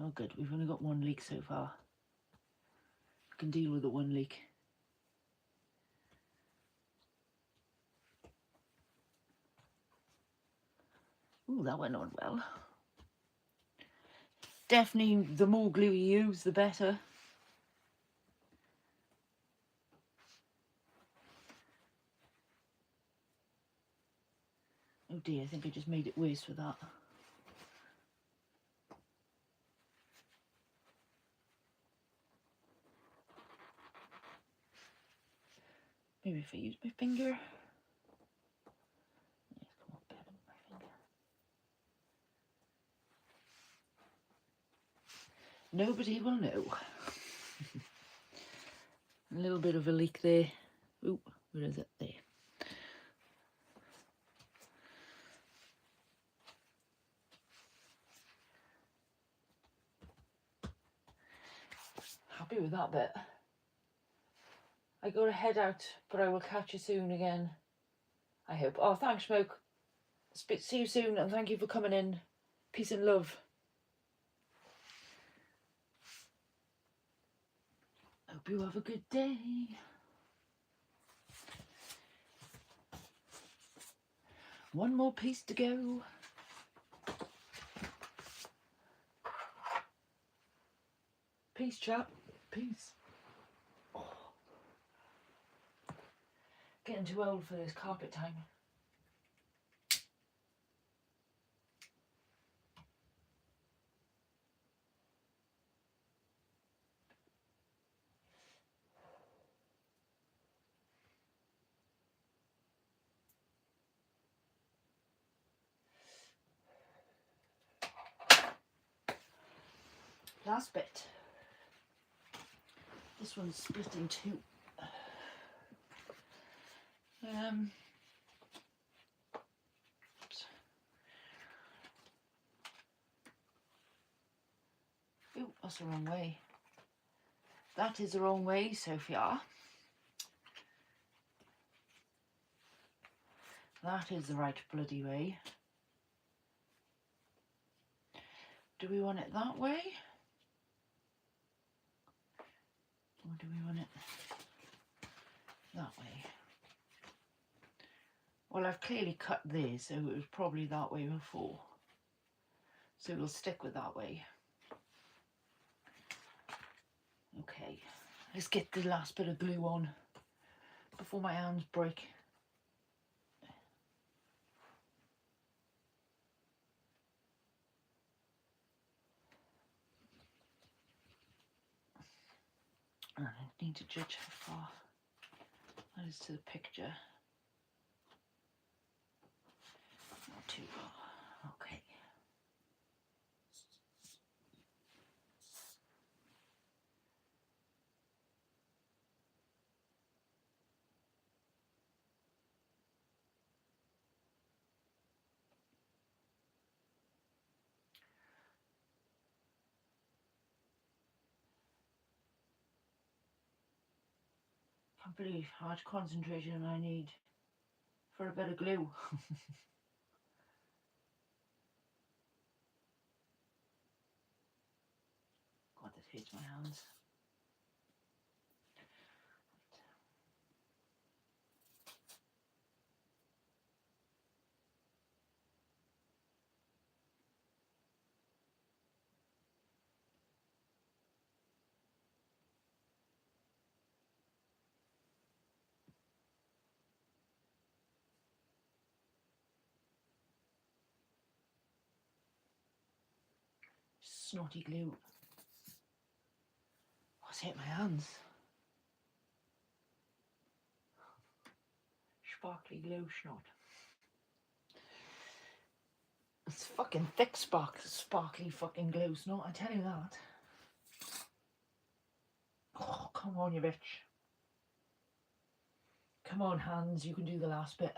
A: Oh good, we've only got one leak so far. I can deal with the one leak. Ooh, that went on well. Definitely the more glue you use, the better. Oh dear, I think I just made it worse with that. Maybe if I use my finger. Yes, come on, better with my finger. Nobody will know. A little bit of a leak there. Ooh, where is it? There. Happy with that bit. I got to head out, but I will catch you soon again. I hope. Oh, thanks, Smoke. See you soon, and thank you for coming in. Peace and love. Hope you have a good day. One more piece to go. Peace, chap. Peace. Oh. Getting too old for this carpet time. Last bit. This one's split in two. Oops. Ooh, that's the wrong way. That is the wrong way, Sophia. That is the right bloody way. Do we want it that way? Or do we want it that way? Well, I've clearly cut this, so it was probably that way before. So we'll stick with that way. Okay, let's get the last bit of glue on before my hands break. And I need to judge how far that is to the picture. Not too far. Okay. Can't believe how much concentration I need for a bit of glue. God, this hurts my hands. Snotty glue. What's hit my hands? Sparkly glue snot. It's fucking thick sparkly fucking glue snot, I tell you that. Oh, come on, you bitch. Come on, hands, you can do the last bit.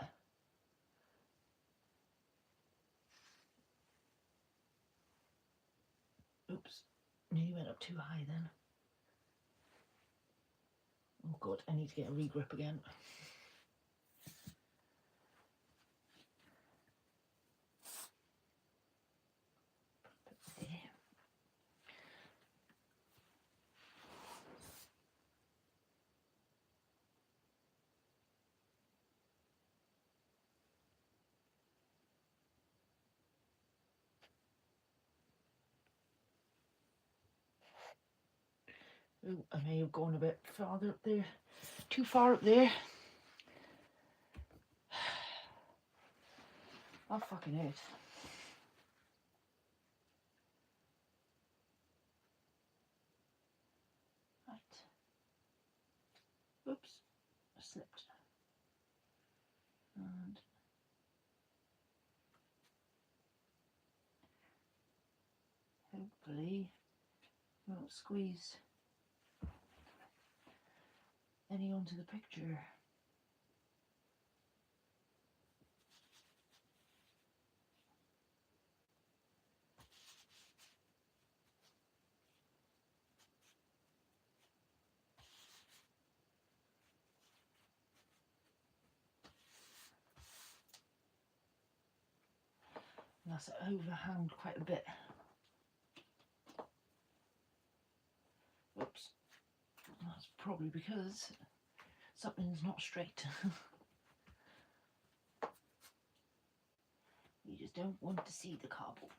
A: Oops, nearly went up too high then. Oh god, I need to get a regrip again. Ooh, I may have gone a bit farther up there. Too far up there. That fucking hurts. Right. Oops, I slipped. And hopefully won't squeeze any onto the picture. That's overhanged quite a bit. Oops. That's probably because something's not straight. You just don't want to see the cardboard.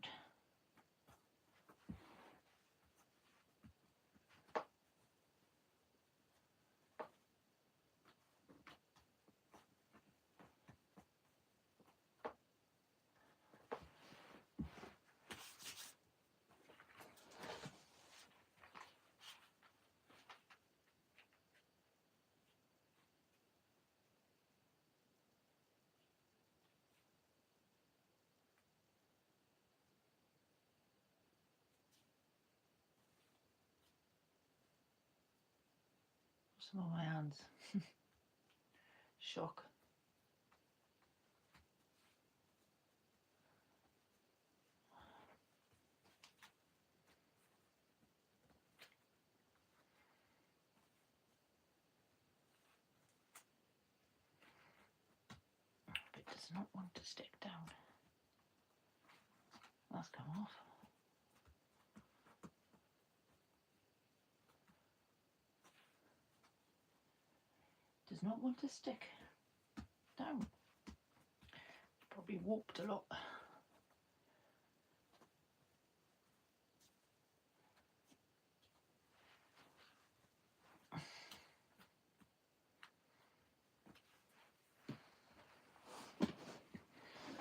A: Some of my hands. Shock. It does not want to stick down. That's come off. Does not want to stick down. Probably warped a lot.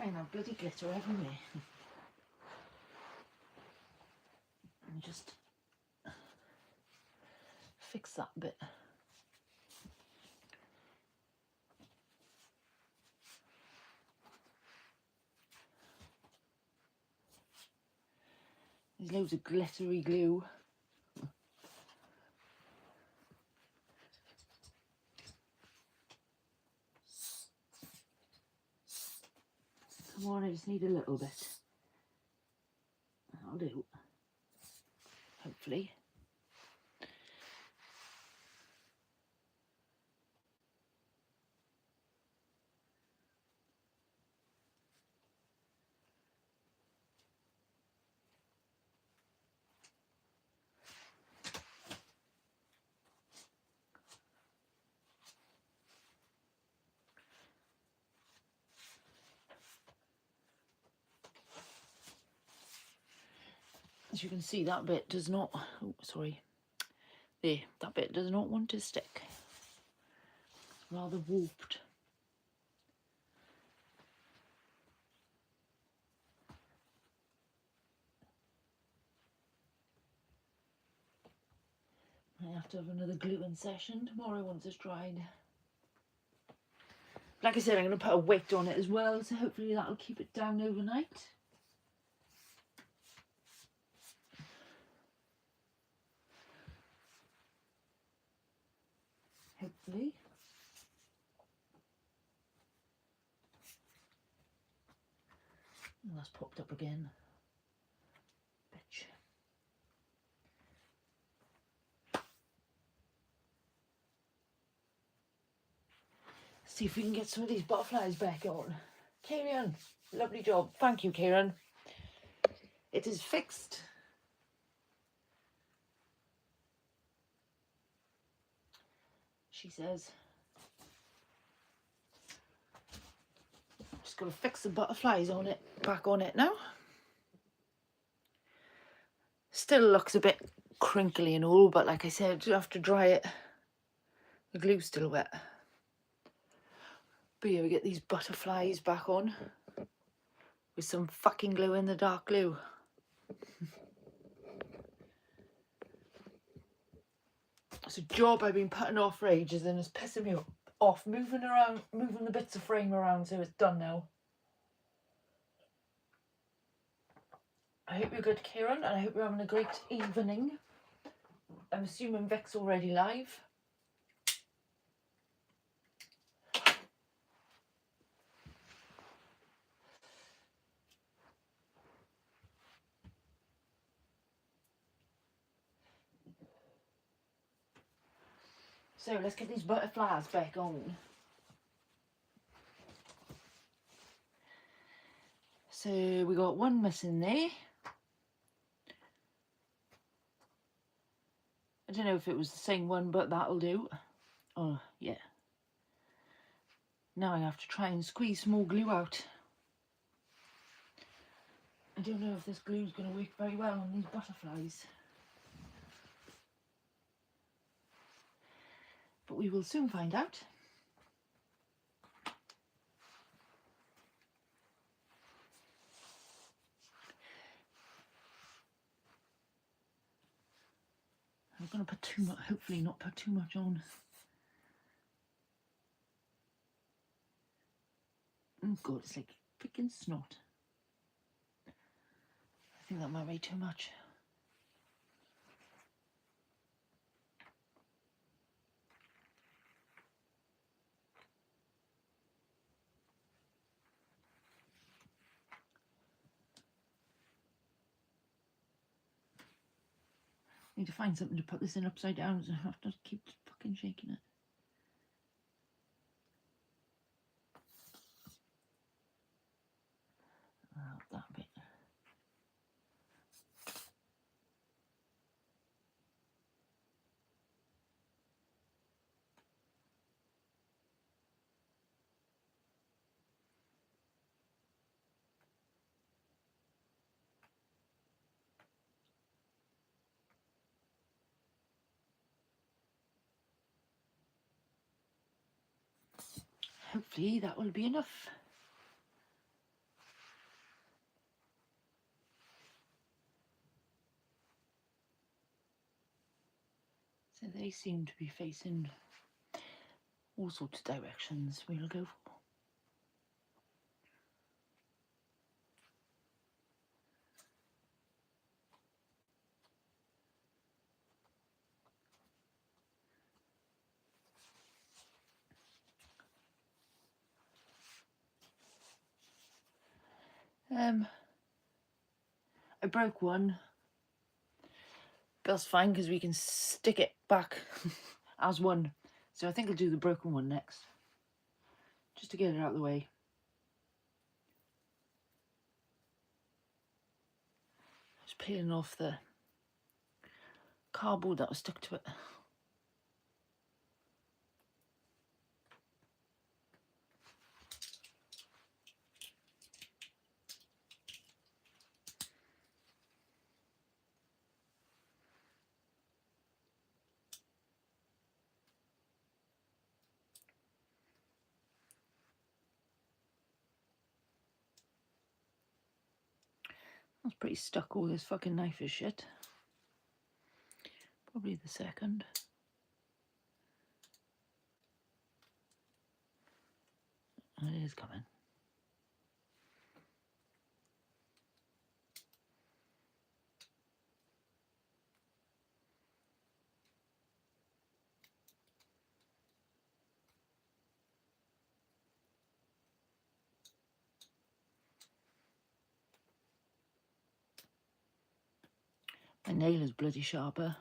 A: I know, bloody glitter everywhere. And just fix that bit. There's loads of glittery glue. Come on, I just need a little bit. That'll do. Hopefully. As you can see, that bit does not, oh sorry, there, that bit does not want to stick. It's rather warped. I have to have another gluing session tomorrow once it's dried. Like I said, I'm going to put a weight on it as well, so hopefully that'll keep it down overnight. Hopefully. And that's popped up again. Bitch. See if we can get some of these butterflies back on. Kieran, lovely job. Thank you, Kieran. It is fixed. She says. Just got to fix the butterflies on it, back on it now. Still looks a bit crinkly and all, but like I said, you have to dry it. The glue's still wet. But yeah, we get these butterflies back on with some fucking glue in the dark glue. It's a job I've been putting off for ages and it's pissing me off moving the bits of frame around, so it's done now. I hope you're good, Kieran, and I hope you're having a great evening. I'm assuming Vic's already live. So let's get these butterflies back on. So we got one missing there. I don't know if it was the same one, but that'll do. Oh, yeah. Now I have to try and squeeze some more glue out. I don't know if this glue is going to work very well on these butterflies. But we will soon find out. I'm going to put too much, hopefully not put too much on. Oh god, it's like freaking snot. I think that might be too much. Need to find something to put this in upside down, so I have to keep fucking shaking it. That bit. Hopefully that will be enough. So they seem to be facing all sorts of directions. We'll go for. I broke one. That's fine because we can stick it back as one. So I think I'll do the broken one next. Just to get it out of the way. Just peeling off the cardboard that was stuck to it. That's pretty stuck, all this fucking knife is shit. Probably the second. It is coming. My nail is bloody sharper.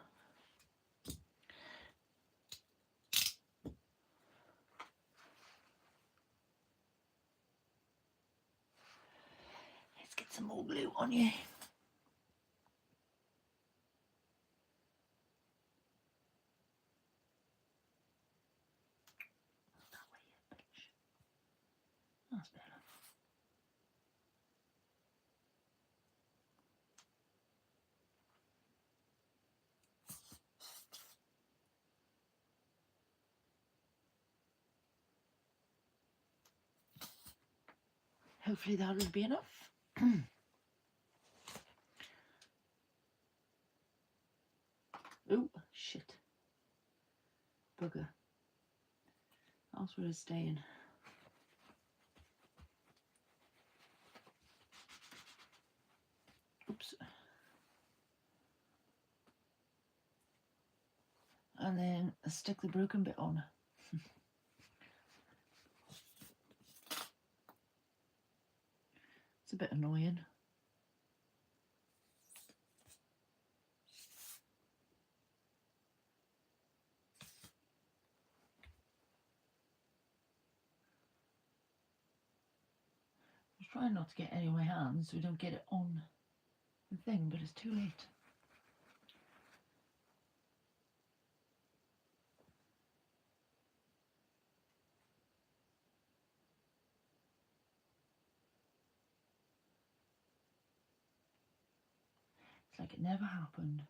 A: Let's get some more glue on you. That way, bitch. That's better. Hopefully that'll be enough. Oh, shit. Bugger. That's where it's staying. Oops. And then stick the broken bit on. It's a bit annoying. trying not to get any on my hands so we don't get it on the thing, but it's too late. It's like it never happened.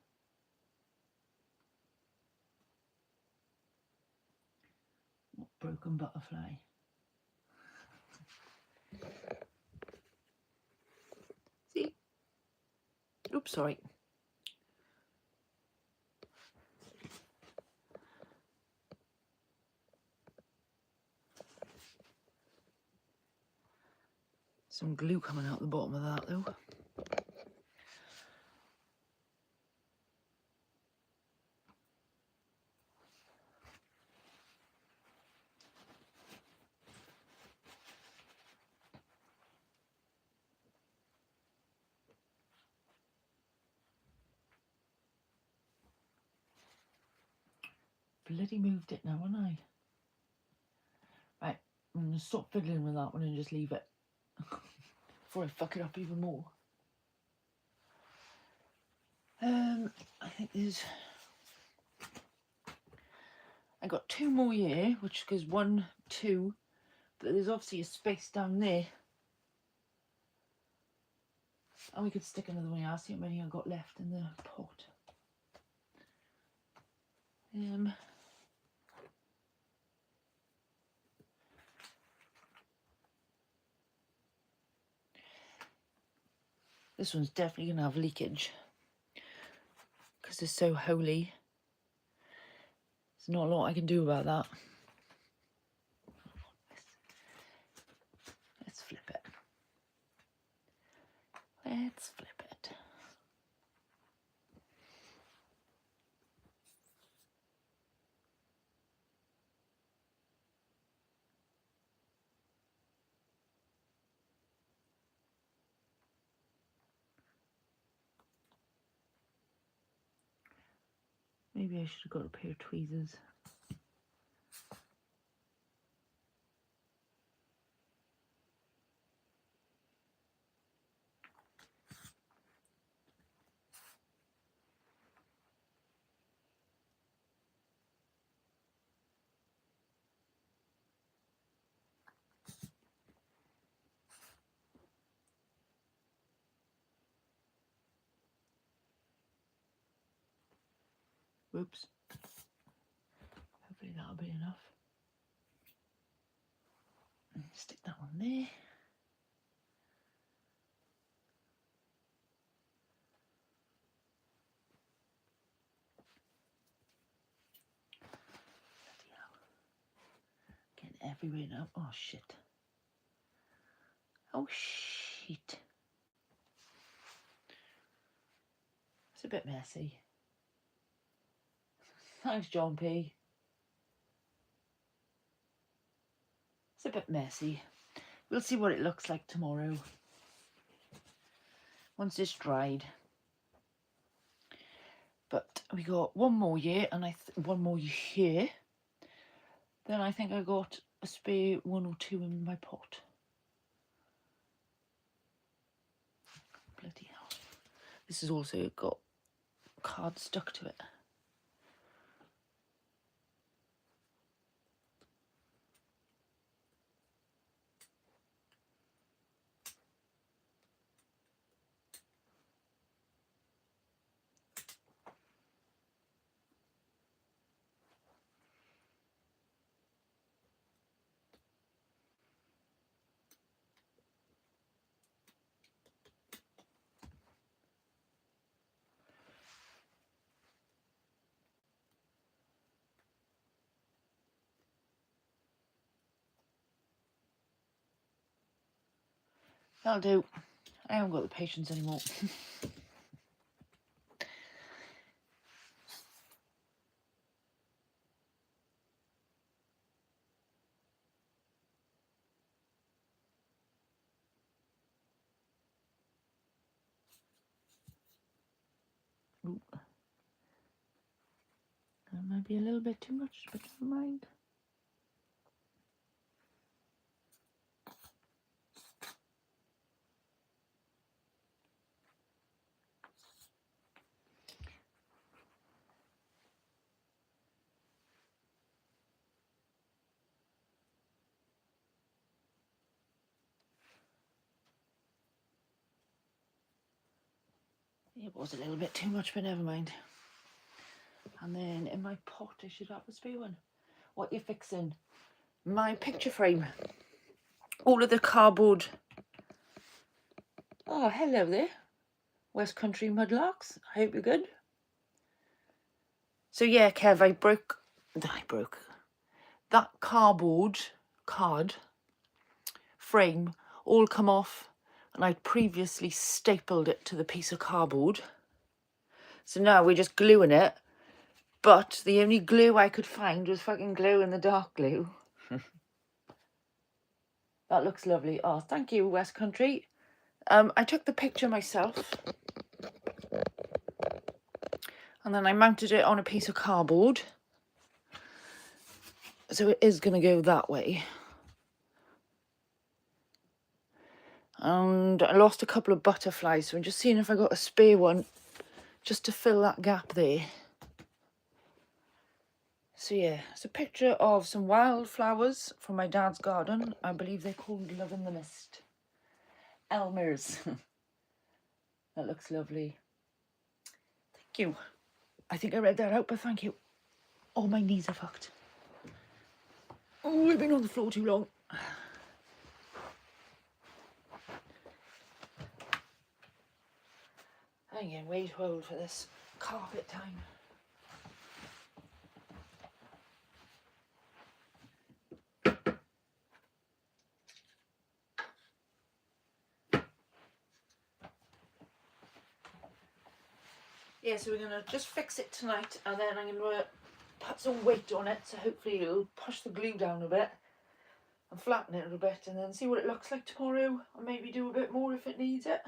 A: What broken butterfly? See? Oops, sorry. Some glue coming out the bottom of that though. Bloody moved it now, haven't I? Right, I'm going to stop fiddling with that one and just leave it before I fuck it up even more. I think I got 2 more here, which goes 1, 2, but there's obviously a space down there. And we could stick another one here. I'll see how many I've got left in the pot. This one's definitely going to have leakage because it's so holy. There's not a lot I can do about that. Let's flip it. Let's flip it. Maybe I should have got a pair of tweezers. Whoops. Hopefully that'll be enough. Stick that one there. Bloody hell. Getting everywhere now. Oh shit. Oh shit. It's a bit messy. Thanks, John P. It's a bit messy. We'll see what it looks like tomorrow. Once it's dried. But we got 1 more year and 1 more here. Then I think I got a spare 1 or 2 in my pot. Bloody hell. This has also got card stuck to it. That'll do. I haven't got the patience anymore. Ooh. That might be a little bit too much, but never mind. It was a little bit too much, but never mind. And then in my pot, I should have a spare one. What you fixing? My picture frame. All of the cardboard. Oh, hello there. West Country Mudlarks. I hope you're good. So yeah, Kev, I broke. That card frame all come off, and I'd previously stapled it to the piece of cardboard. So now we're just gluing it, but the only glue I could find was fucking glue in the dark glue. That looks lovely. Oh, thank you, West Country. I took the picture myself, and then I mounted it on a piece of cardboard. So it is going to go that way. And I lost a couple of butterflies, so I'm just seeing if I got a spare one just to fill that gap there. So yeah, it's a picture of some wildflowers from my dad's garden. I believe they're called Love in the Mist. Elmers. That looks lovely. Thank you. I think I read that out, but thank you. Oh, my knees are fucked. Oh, I've been on the floor too long. I'm getting way too old for this carpet time. Yeah, so we're going to just fix it tonight, and then I'm going to put some weight on it, so hopefully it'll push the glue down a bit and flatten it a little bit, and then see what it looks like tomorrow, and maybe do a bit more if it needs it.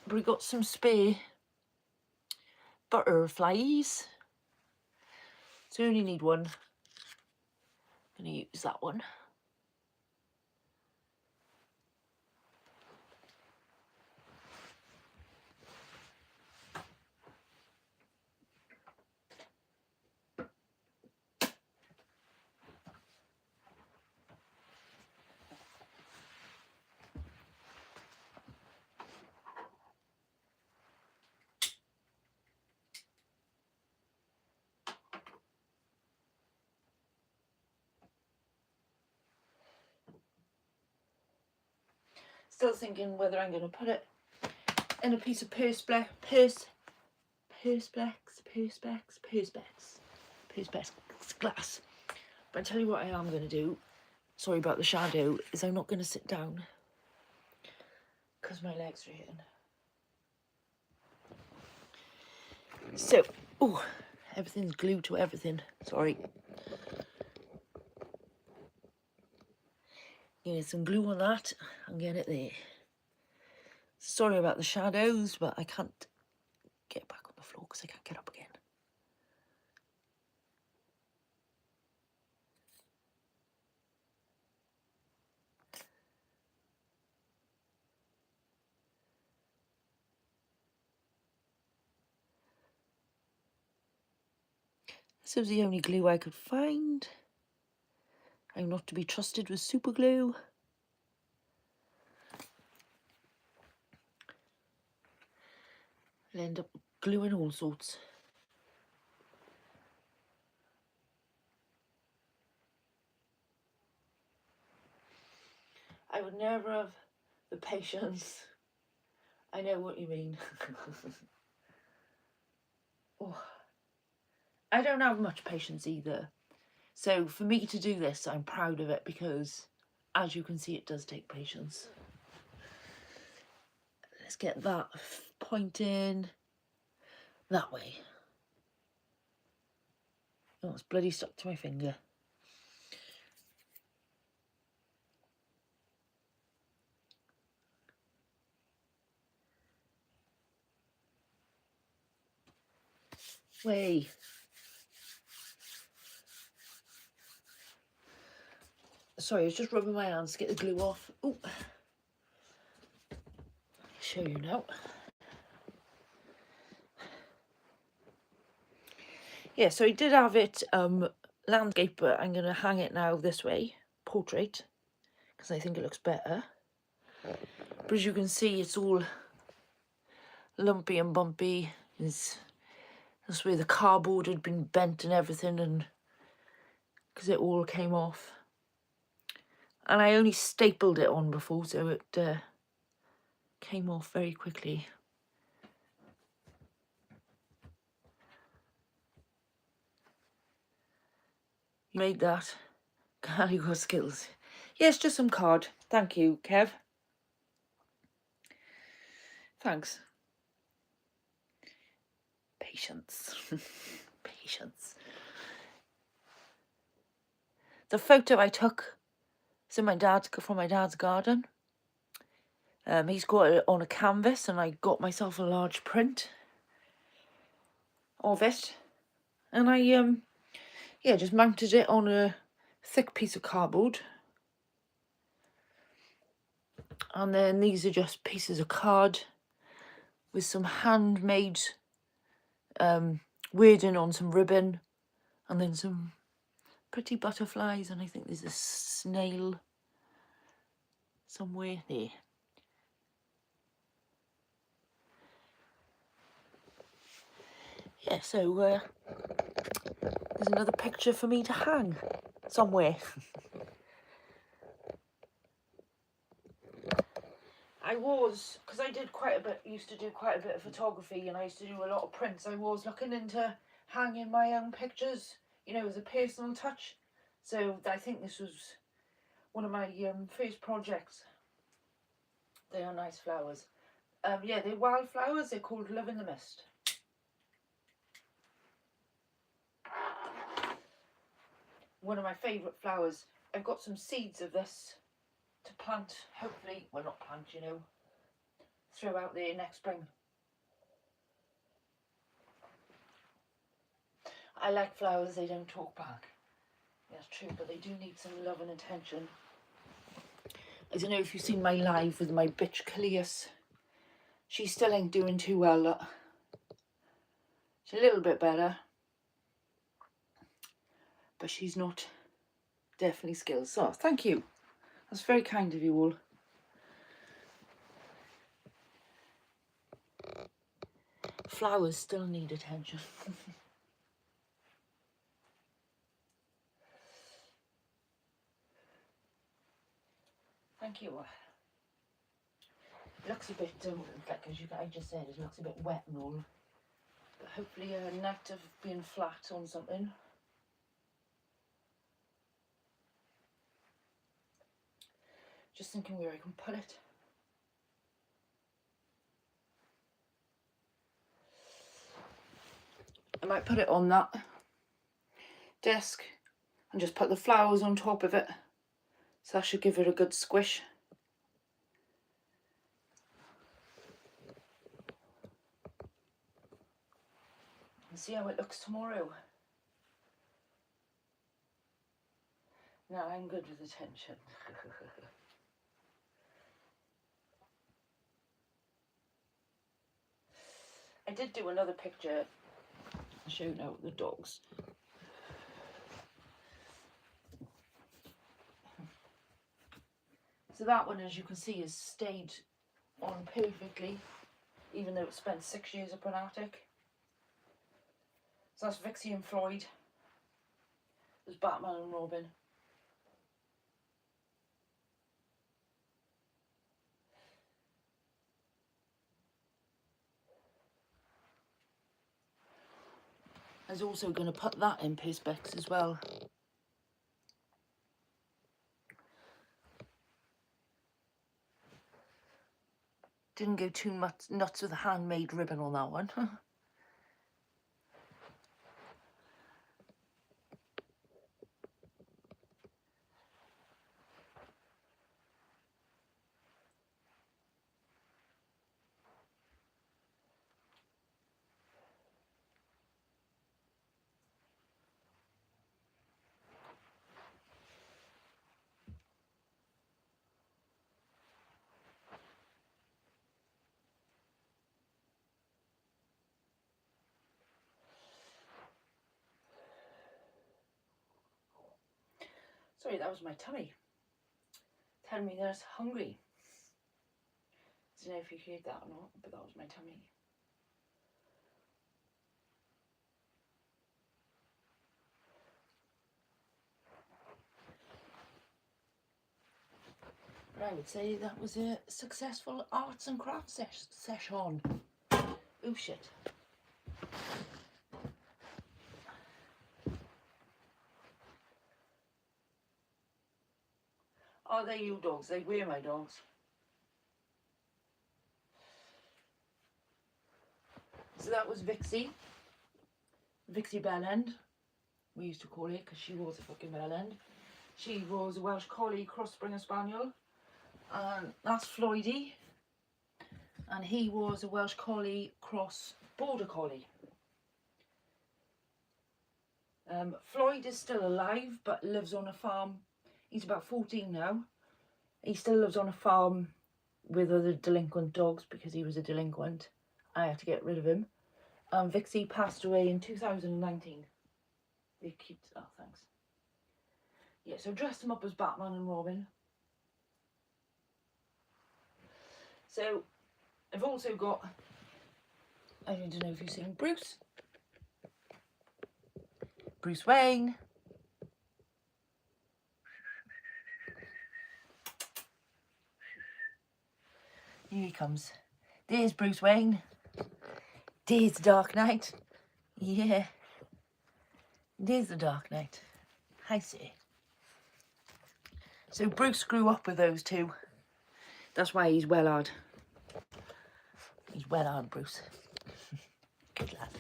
A: But we got some spare butterflies, so we only need one. I'm going to use that one. Still thinking whether I'm going to put it in a piece of perspex glass. But I tell you what I am going to do, sorry about the shadow, is I'm not going to sit down because my legs are hurting. So, oh, everything's glued to everything, sorry. Get some glue on that and get it there. Sorry about the shadows, but I can't get back on the floor because I can't get up again. This was the only glue I could find. I'm not to be trusted with super glue. I'll end up gluing all sorts. I would never have the patience. I know what you mean. Oh, I don't have much patience either. So for me to do this, I'm proud of it because, as you can see, it does take patience. Let's get that pointing that way. Oh, it's bloody stuck to my finger. Way. Sorry, I was just rubbing my hands to get the glue off. Oh, show you now. Yeah, so I did have it landscape, but I'm going to hang it now this way, portrait, because I think it looks better. But as you can see, it's all lumpy and bumpy. That's where the cardboard had been bent and everything, and because it all came off. And I only stapled it on before, so it came off very quickly. You made that. God, you got skills. Yes, just some card. Thank you, Kev. Thanks. Patience. Patience. The photo I took is in from my dad's garden. He's got it on a canvas, and I got myself a large print of it. And I just mounted it on a thick piece of cardboard. And then these are just pieces of card with some handmade wording on some ribbon, and then some pretty butterflies, and I think there's a snail somewhere there. Yeah, so there's another picture for me to hang somewhere. Because I did used to do quite a bit of photography, and I used to do a lot of prints. I was looking into hanging my own pictures, you know, as a personal touch. So I think this was one of my first projects. They are nice flowers. Yeah, they're wildflowers. They're called Love in the Mist. One of my favourite flowers. I've got some seeds of this to plant, hopefully, well, not plant, you know, throw out there next spring. I like flowers, they don't talk back. That's true, but they do need some love and attention. I don't know if you've seen my live with my bitch Calias. She still ain't doing too well, look. She's a little bit better, but she's not definitely skilled. So, thank you. That's very kind of you all. Flowers still need attention. Thank you. It looks a bit, like as I just said, it looks a bit wet and all. But hopefully a net of being flat on something. Just thinking where I can put it. I might put it on that desk and just put the flowers on top of it. So that should give it a good squish. And see how it looks tomorrow. Now I'm good with attention. I did do another picture. I'll show you now the dogs. So that one, as you can see, has stayed on perfectly, even though it spent 6 years up an attic. So that's Vixie and Floyd. There's Batman and Robin. I was also going to put that in Perspex as well. Didn't go too much nuts with the handmade ribbon on that one. Sorry, that was my tummy telling me that I was hungry. I don't know if you heard that or not, but that was my tummy. I would say that was a successful arts and crafts session. Oh shit. Are they you dogs? They were my dogs. So that was Vixie. Vixie Bellend, we used to call it, because she was a fucking bellend. She was a Welsh Collie cross Springer Spaniel. And that's Floydie. And he was a Welsh Collie cross Border Collie. Floyd is still alive, but lives on a farm. He's about 14 now. He still lives on a farm with other delinquent dogs because he was a delinquent. I had to get rid of him. Vixie passed away in 2019. They keep, oh thanks. Yeah, so dressed him up as Batman and Robin. So I've also got, I don't know if you've seen Bruce Wayne. Here he comes. There's Bruce Wayne. There's the Dark Knight. Yeah. There's the Dark Knight. I see. So Bruce grew up with those two. That's why he's well hard. He's well hard, Bruce. Good lad.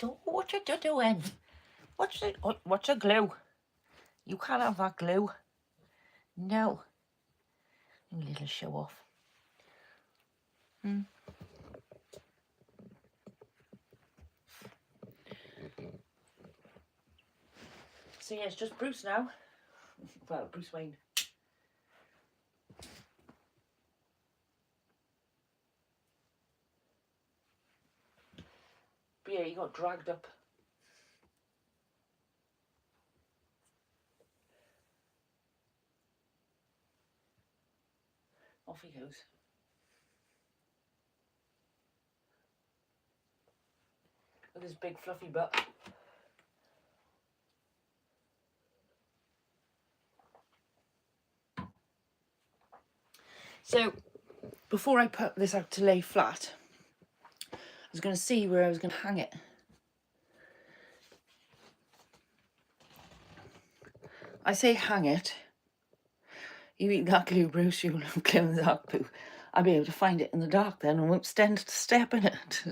A: Oh, what you doing? What's the glue? You can't have that glue. No. A little show off. So yeah, it's just Bruce now. Well, Bruce Wayne. But yeah, he got dragged up. Off he goes. With his big fluffy butt. So, before I put this out to lay flat, I was going to see where I was going to hang it. I say hang it. You eat that glue, Bruce, you'll have glue in the dark glue. I'll be able to find it in the dark then and won't stand to step in it.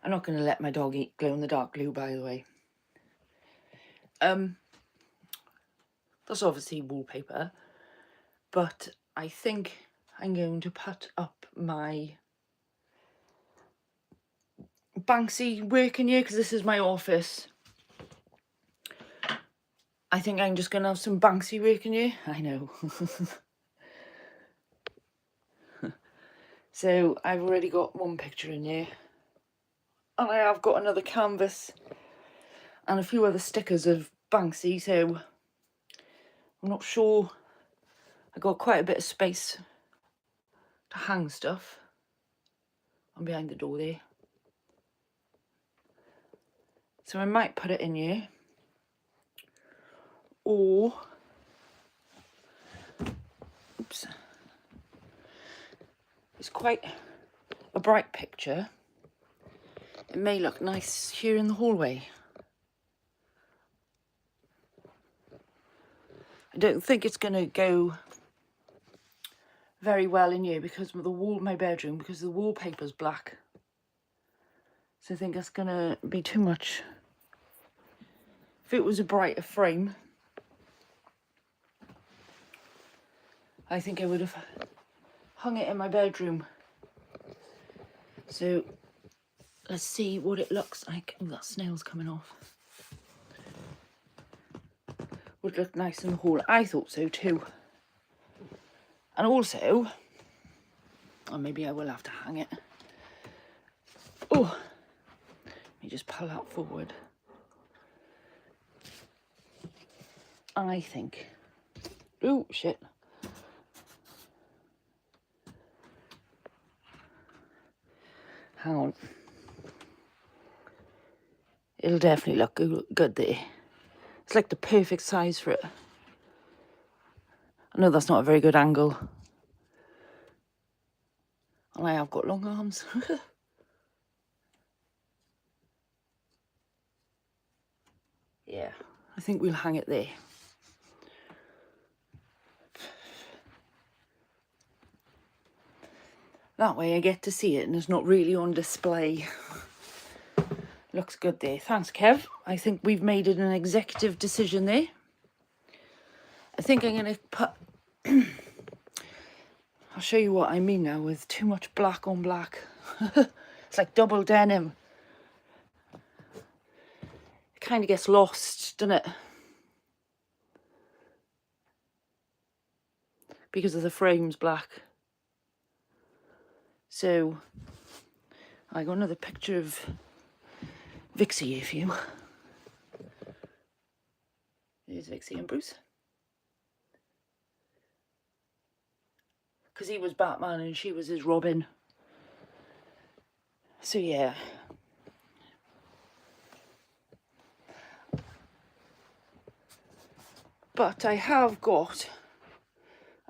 A: I'm not going to let my dog eat glow in the dark glue, by the way. That's obviously wallpaper, but I think I'm going to put up my Banksy work in here because this is my office. I think I'm just going to have some Banksy work in here. I know. So I've already got one picture in here. And I have got another canvas and a few other stickers of Banksy, so I'm not sure. I got quite a bit of space to hang stuff. I'm behind the door there. So I might put it in here. Or, oops, it's quite a bright picture. It may look nice here in the hallway. I don't think it's going to go very well in here because of the wall, my bedroom, because the wallpaper's black. So I think that's going to be too much. If it was a brighter frame, I think I would have hung it in my bedroom. So let's see what it looks like. Oh, that snail's coming off. Would look nice in the hall. I thought so too. And also, or maybe I will have to hang it. Oh, let me just pull that forward. I think, oh shit. Hang on. It'll definitely look good there. It's like the perfect size for it. I know that's not a very good angle. And I have got long arms. Yeah, I think we'll hang it there. That way I get to see it and it's not really on display. Looks good there. Thanks, Kev. I think we've made it an executive decision there. I think I'm going to put... I'll show you what I mean now with too much black on black. It's like double denim. It kind of gets lost, doesn't it? Because of the frames black. So, I got another picture of Vixie, if you. There's Vixie and Bruce. Because he was Batman and she was his Robin. So yeah. But I have got...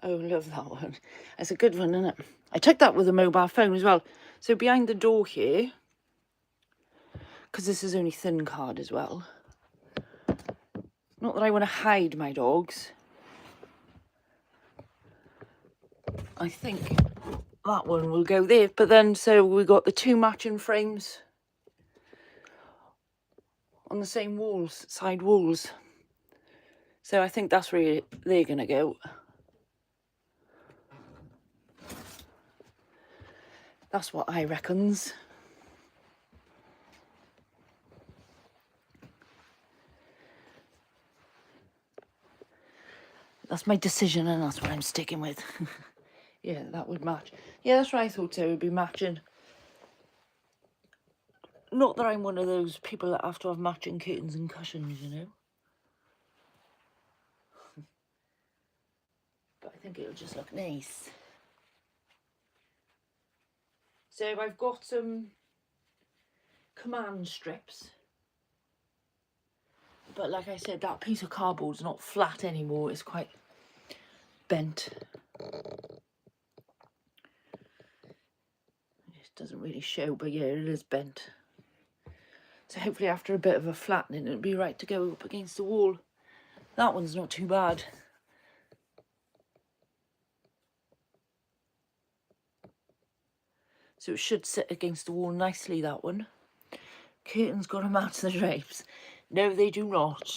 A: Oh, love that one. That's a good one, isn't it? I took that with a mobile phone as well. So behind the door here, because this is only thin card as well. Not that I want to hide my dogs. I think that one will go there. But then, so we got the two matching frames on the same walls, side walls. So I think that's where they're going to go. That's what I reckons. That's my decision and that's what I'm sticking with. Yeah, that would match. Yeah, that's what I thought, so it would be matching. Not that I'm one of those people that have to have matching curtains and cushions, you know. But I think it'll just look nice. So I've got some command strips. But like I said, that piece of cardboard's not flat anymore. It's quite bent. It doesn't really show, but yeah, it is bent. So hopefully after a bit of a flattening, it'll be right to go up against the wall. That one's not too bad. So it should sit against the wall nicely, that one. Curtains got to match the drapes. No, they do not.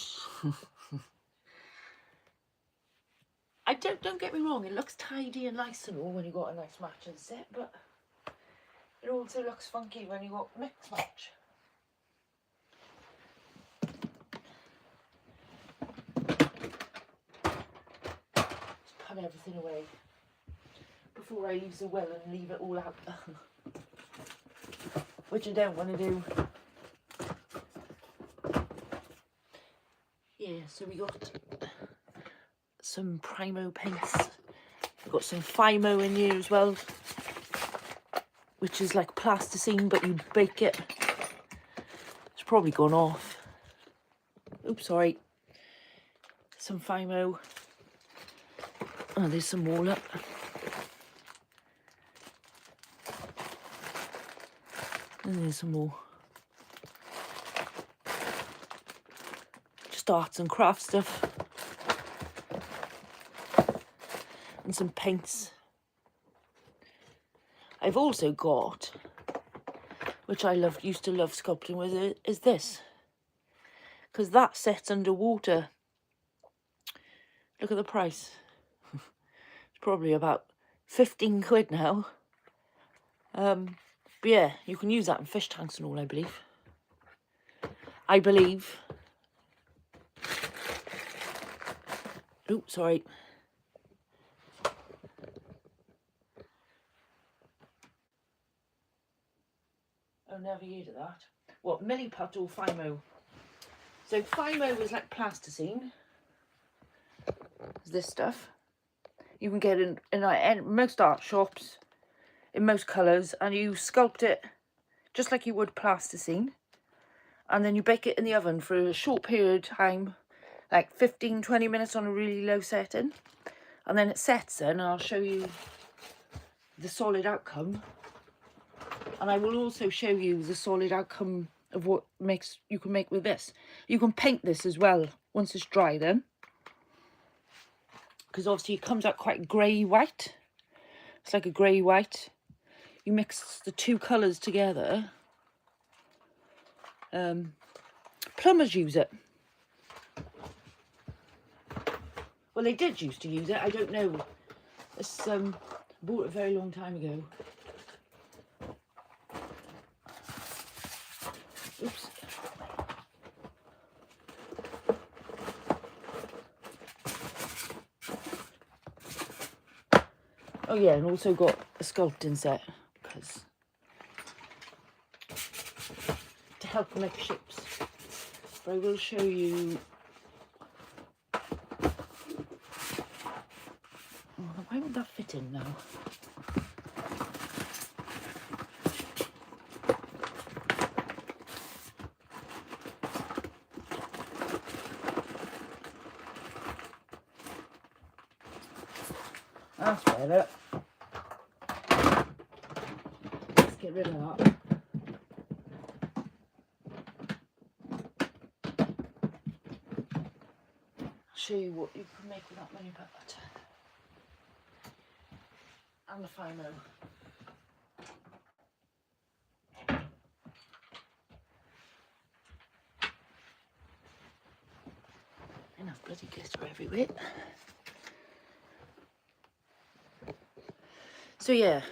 A: Don't get me wrong, it looks tidy and nice and all when you got a nice matching set, but it also looks funky when you got mixed match. Just put everything away before I use the well and leave it all out. Which I don't want to do. Yeah, so we got some Primo paints. We've got some Fimo in here as well, which is like plasticine, but you bake it. It's probably gone off. Oops, sorry. Some Fimo. Oh, there's some more, look. And there's some more. Just arts and crafts stuff. And some paints. I've also got, which I used to love sculpting with, is this. Because that sets underwater. Look at the price. It's probably about 15 quid now. But yeah, you can use that in fish tanks and all, I believe. Oh, sorry. I've never heard of that. What, Milliput or Fimo? So Fimo is like plasticine. It's this stuff. You can get in most art shops, in most colours, and you sculpt it just like you would plasticine. And then you bake it in the oven for a short period of time, like 15-20 minutes on a really low setting. And then it sets then, and I'll show you the solid outcome. And I will also show you the solid outcome of what you can make with this. You can paint this as well once it's dry then, because obviously it comes out quite grey white. It's like a grey white. You mix the two colours together. Plumbers use it. Well, they did used to use it. I don't know. It's bought it a very long time ago. Oops. Oh yeah, and also got a sculpting set because to help make shapes. But I will show you. Oh, why would that fit in now? That's better. Let's get rid of that. I'll show you what you can make with that mini butter. And the Fimo. Enough bloody glitter everywhere. So yeah,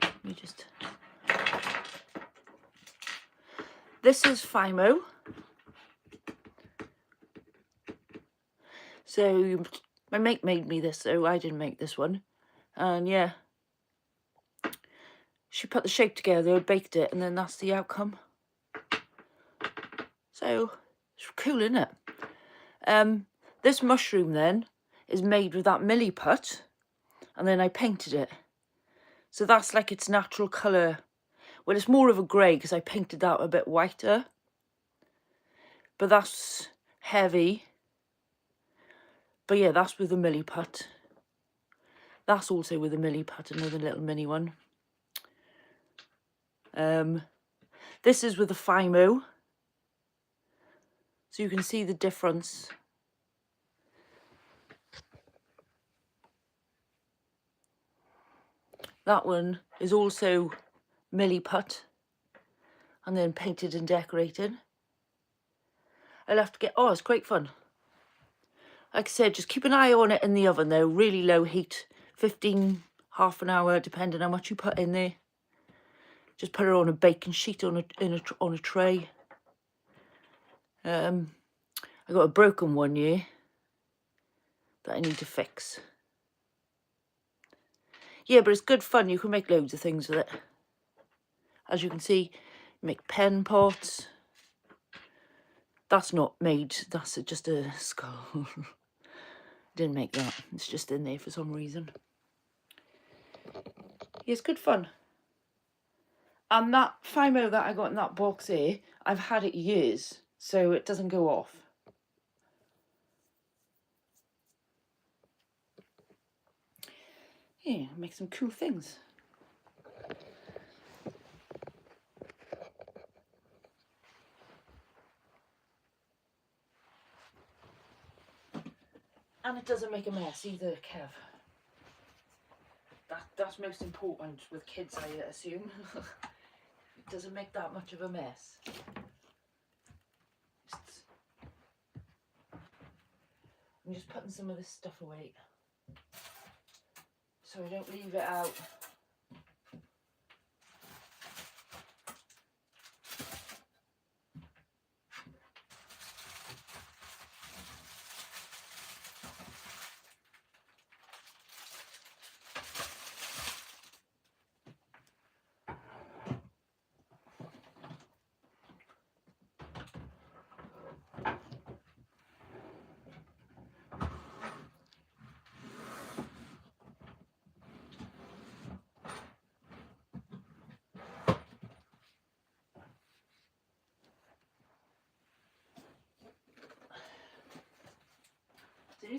A: let me just. This is Fimo. So my mate made me this, so I didn't make this one. And yeah, she put the shape together, baked it, and then that's the outcome. So it's cool, isn't it? This mushroom then is made with that milliput, and then I painted it. So that's like its natural colour. Well, it's more of a grey because I painted that a bit whiter. But that's heavy. But yeah, that's with the milliput. That's also with a milliput, another little mini one. This is with the Fimo. So you can see the difference. That one is also milliput and then painted and decorated. I'll have to get, oh, it's great fun. Like I said, just keep an eye on it in the oven though, really low heat, 15, half an hour, depending how much you put in there. Just put it on a baking sheet on a tray. I got a broken one here that I need to fix. Yeah, but it's good fun. You can make loads of things with it. As you can see, make pen pots. That's not made, that's just a skull. Didn't make that, it's just in there for some reason. Yeah, it's good fun. And that Fimo that I got in that box here, I've had it years, so it doesn't go off. Yeah, make some cool things. And it doesn't make a mess either, Kev. That's most important with kids, I assume. It doesn't make that much of a mess. I'm just putting some of this stuff away so I don't leave it out.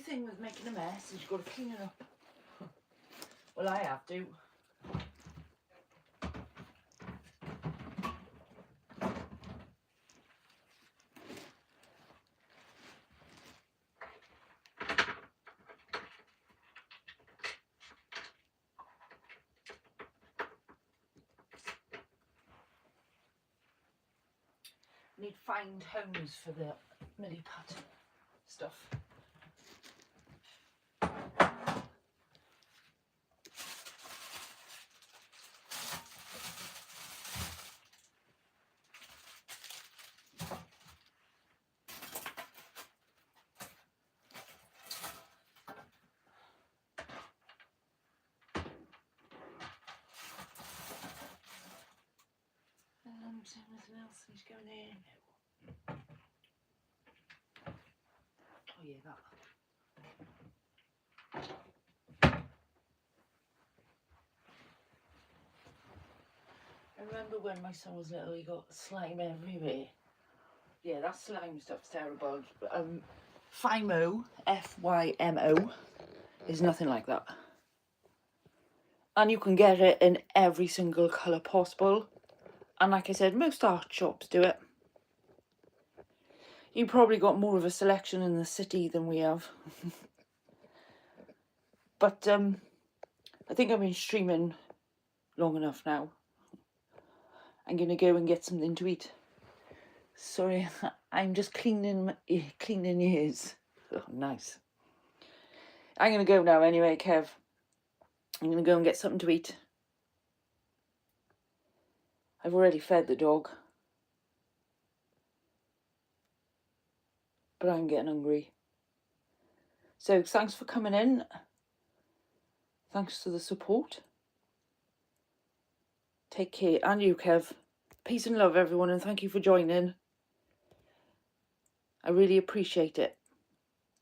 A: thing with making a mess is you've got to clean it up. Well, I have to. Need find homes for the milliput stuff. Is there anything else needs going in? Oh yeah, that. I remember when my son was little, he got slime everywhere. Yeah, that slime stuff's terrible. Fymo, F-Y-M-O, is nothing like that. And you can get it in every single colour possible. And like I said, most art shops do it. You probably got more of a selection in the city than we have. But I think I've been streaming long enough now. I'm going to go and get something to eat. Sorry, I'm just cleaning ears. Oh, nice. I'm going to go now anyway, Kev. I'm going to go and get something to eat. I've already fed the dog. But I'm getting hungry. So thanks for coming in. Thanks for the support. Take care. And you, Kev. Peace and love, everyone, and thank you for joining. I really appreciate it.